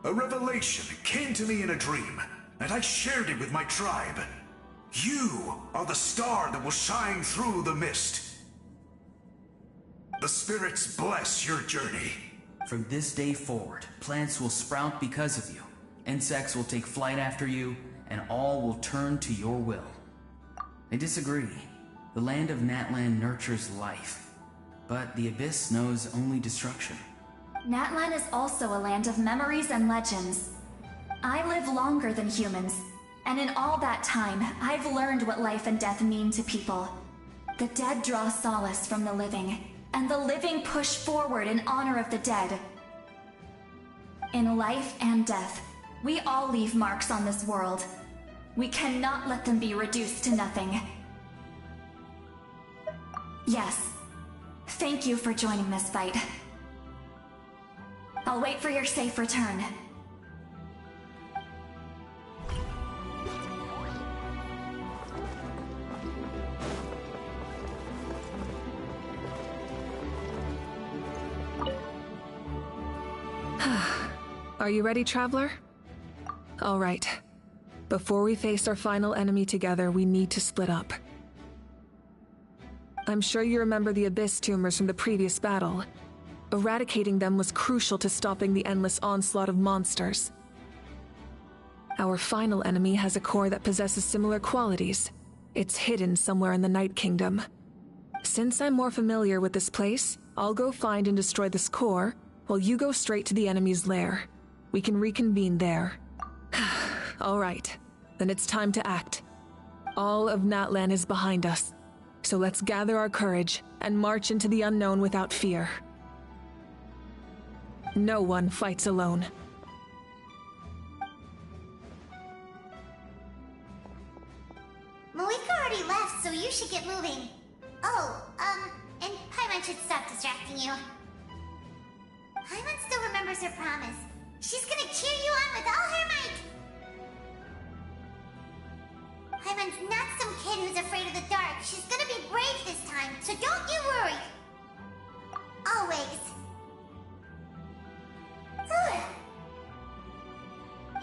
K: A revelation came to me in a dream, and I shared it with my tribe. You are the star that will shine through the mist. The spirits bless your journey.
H: From this day forward, plants will sprout because of you. Insects will take flight after you, and all will turn to your will. I disagree. The land of Natlan nurtures life, but the Abyss knows only destruction.
C: Natlan is also a land of memories and legends. I live longer than humans, and in all that time, I've learned what life and death mean to people. The dead draw solace from the living, and the living push forward in honor of the dead. In life and death, we all leave marks on this world. We cannot let them be reduced to nothing. Yes, thank you for joining this fight. I'll wait for your safe return.
B: Are you ready, Traveler? All right. Before we face our final enemy together, we need to split up. I'm sure you remember the Abyss tumors from the previous battle. Eradicating them was crucial to stopping the endless onslaught of monsters. Our final enemy has a core that possesses similar qualities. It's hidden somewhere in the Night Kingdom. Since I'm more familiar with this place, I'll go find and destroy this core, while you go straight to the enemy's lair. We can reconvene there. All right, then it's time to act. All of Natlan is behind us, so let's gather our courage and march into the unknown without fear. No one fights alone.
D: Malika already left, so you should get moving. Oh, and Paimon should stop distracting you. Paimon still remembers her promise. She's gonna cheer you on with all her might! Paimon's not some kid who's afraid of the dark. She's gonna be brave this time, so don't you worry! Always.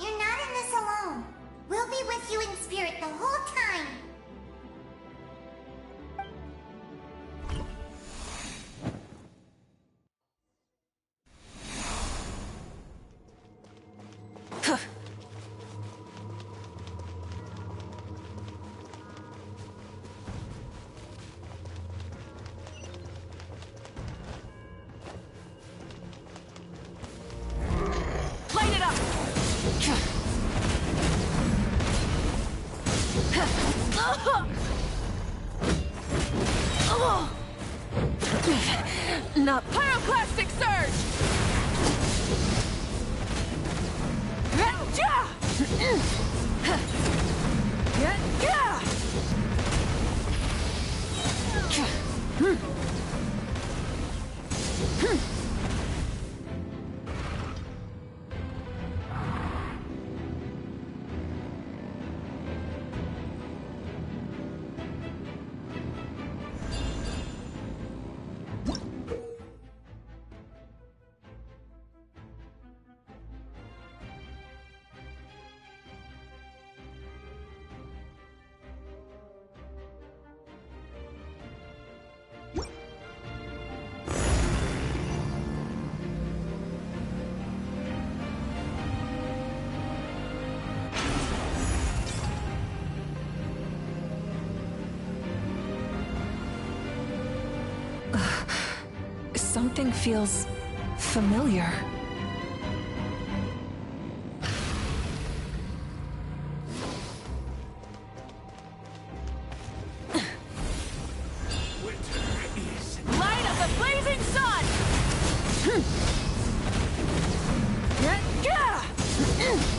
D: You're not in this alone. We'll be with you in spirit the whole time.
B: Not pyroclastic surge! Something feels familiar.
Q: Light of the blazing sun!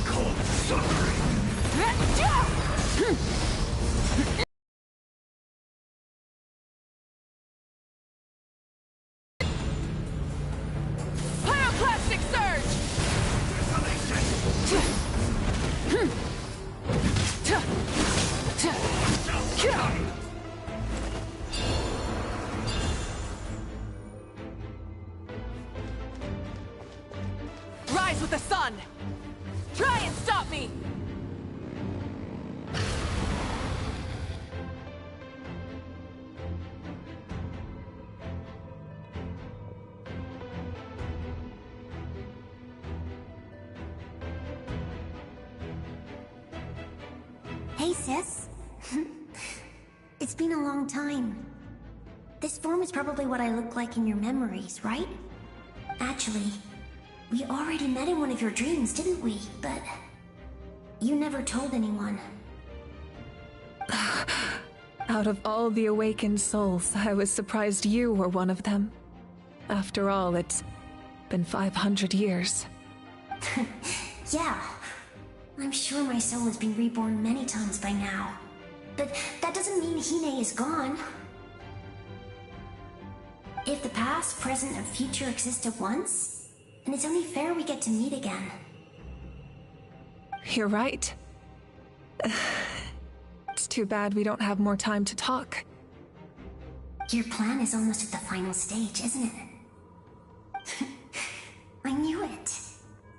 Q: Cold suffering! Pyroclastic surge! Rise with the sun! Try and stop me!
E: Hey, sis. It's been a long time. This form is probably what I look like in your memories, right? Actually, we already met in one of your dreams, didn't we? But you never told anyone.
B: Out of all the awakened souls, I was surprised you were one of them. After all, it's been 500 years.
E: Yeah. I'm sure my soul has been reborn many times by now. But that doesn't mean Hine is gone. If the past, present, and future exist at once, then it's only fair we get to meet again.
B: You're right. It's too bad we don't have more time to talk.
E: Your plan is almost at the final stage, isn't it? I knew it.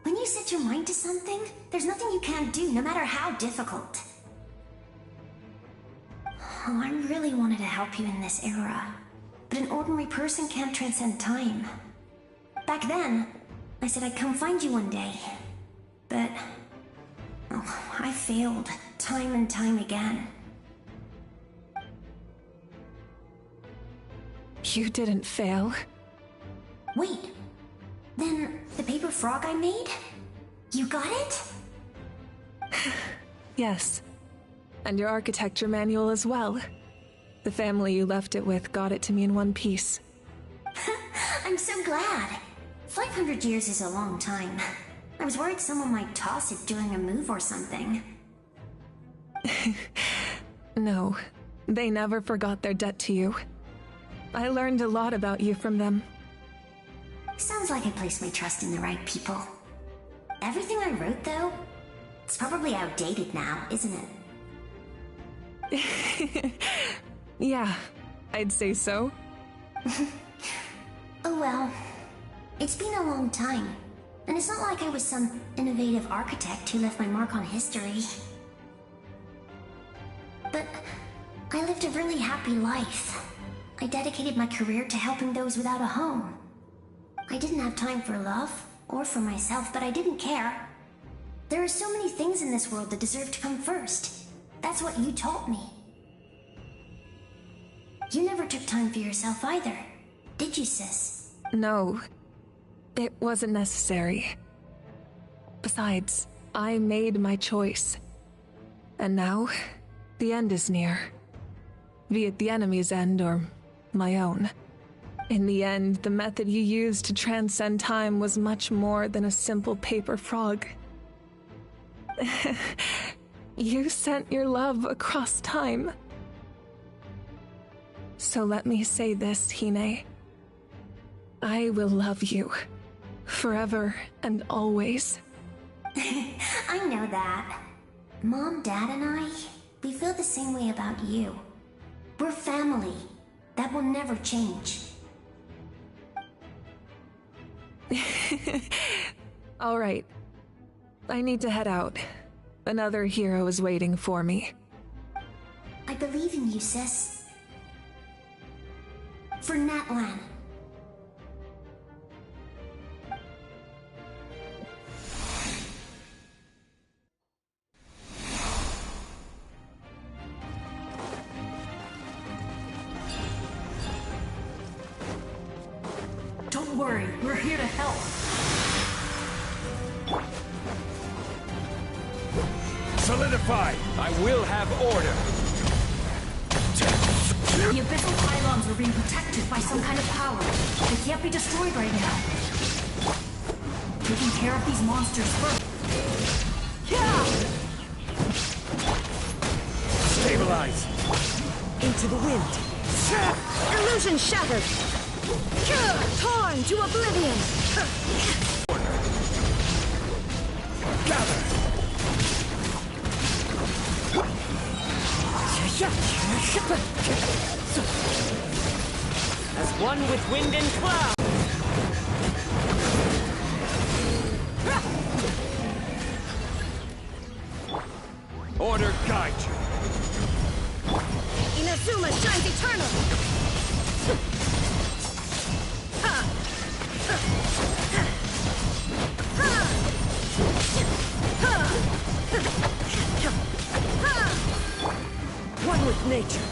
E: When you set your mind to something, there's nothing you can't do, no matter how difficult. Oh, I really wanted to help you in this era, but an ordinary person can't transcend time. Back then, I said I'd come find you one day, but I failed time and time again.
B: You didn't fail.
E: Wait, then the paper frog I made? You got it?
B: Yes. And your architecture manual as well. The family you left it with got it to me in one piece.
E: I'm so glad. 500 years is a long time. I was worried someone might toss it during a move or something.
B: No, they never forgot their debt to you. I learned a lot about you from them.
E: Sounds like I placed my trust in the right people. Everything I wrote, though, it's probably outdated now, isn't
B: it? Yeah, I'd say so.
E: Oh well, it's been a long time, and it's not like I was some innovative architect who left my mark on history. But I lived a really happy life. I dedicated my career to helping those without a home. I didn't have time for love, or for myself, but I didn't care. There are so many things in this world that deserve to come first. That's what you taught me. You never took time for yourself either, did you, sis?
B: No, it wasn't necessary. Besides, I made my choice. And now, the end is near. Be it the enemy's end or my own. In the end, the method you used to transcend time was much more than a simple paper frog. You sent your love across time. So let me say this, Hine. I will love you. Forever and always.
E: I know that. Mom, Dad, and I, we feel the same way about you. We're family. That will never change.
B: All right. I need to head out. Another hero is waiting for me.
E: I believe in you, sis. For Natlan.
L: Don't worry, we're here to help.
R: Solidify! I will have order!
L: The abyssal pylons are being protected by some kind of power. They can't be destroyed right now. Taking care of these monsters first.
R: Stay Stabilize!
M: Into the wind. Illusion shattered. Torn to oblivion.
R: Gather!
S: As one with wind and cloud.
R: Order guide you.
M: Inazuma shines eternal.
S: One with nature.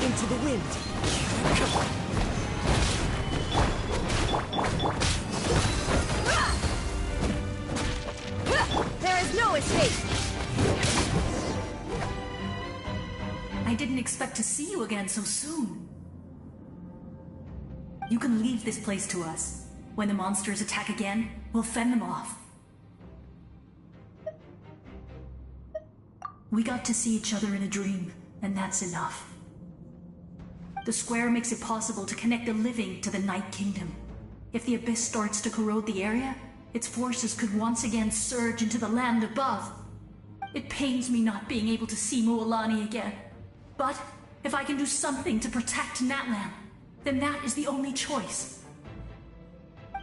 M: Into the wind. There is no escape.
L: I didn't expect to see you again so soon. You can leave this place to us. When the monsters attack again, we'll fend them off. We got to see each other in a dream, and that's enough. The square makes it possible to connect the living to the Night Kingdom. If the Abyss starts to corrode the area, its forces could once again surge into the land above. It pains me not being able to see Mualani again. But if I can do something to protect Natlan, then that is the only choice.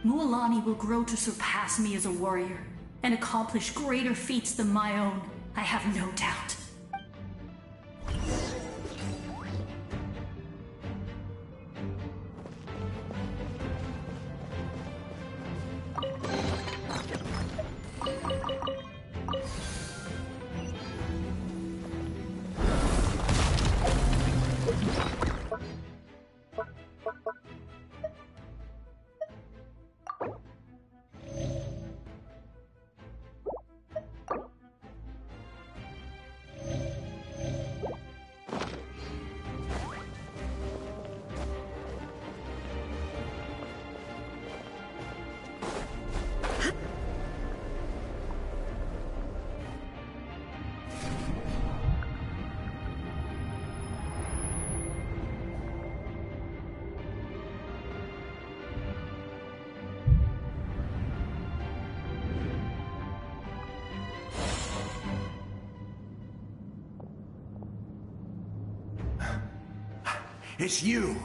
L: Mualani will grow to surpass me as a warrior, and accomplish greater feats than my own, I have no doubt.
K: It's you!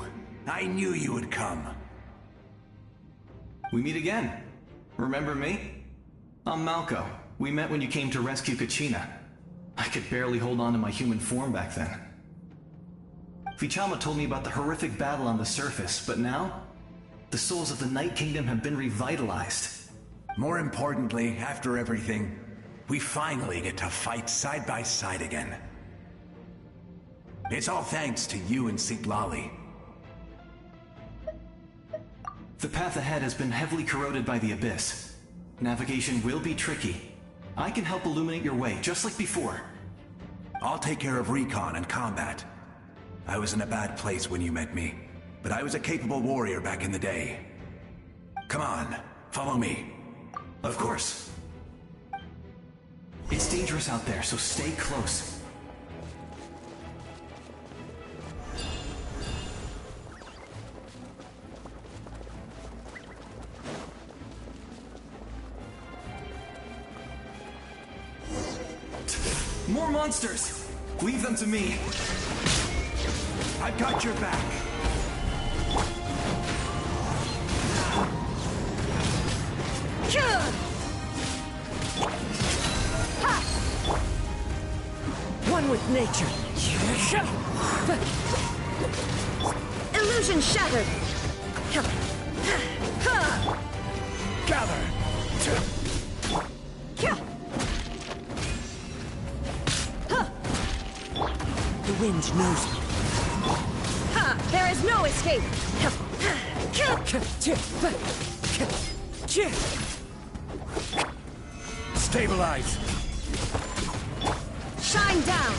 K: I knew you would come.
T: We meet again. Remember me? I'm Malco. We met when you came to rescue Kachina. I could barely hold on to my human form back then. Vichama told me about the horrific battle on the surface, but now, the souls of the Night Kingdom have been revitalized.
K: More importantly, after everything, we finally get to fight side by side again. It's all thanks to you and Citlali.
T: The path ahead has been heavily corroded by the Abyss. Navigation will be tricky. I can help illuminate your way, just like before.
K: I'll take care of recon and combat. I was in a bad place when you met me, but I was a capable warrior back in the day. Come on, follow me.
T: Of course. It's dangerous out there, so stay close. More monsters! Leave them to me.
K: I've got your back.
S: One with nature.
M: Illusion shattered.
R: Gather!
S: The wind knows me.
M: There is no escape.
R: Stabilize!
M: Shine down.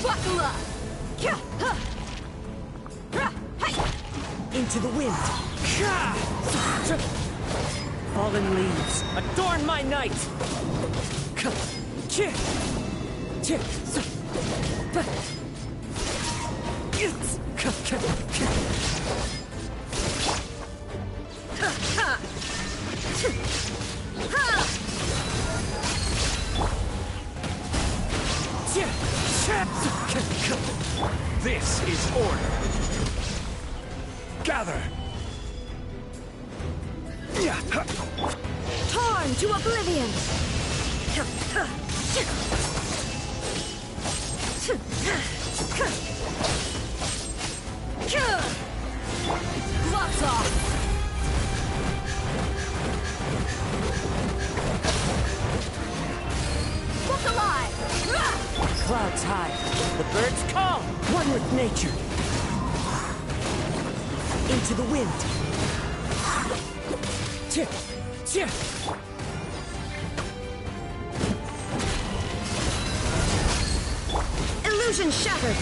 M: Buckle up.
S: Into the wind. Fallen leaves, adorn my night!
R: This is order. Gather.
M: Torn to oblivion! Gloves off! Book alive!
S: Clouds high, the birds call! One with nature! Into the wind!
M: Illusion shattered!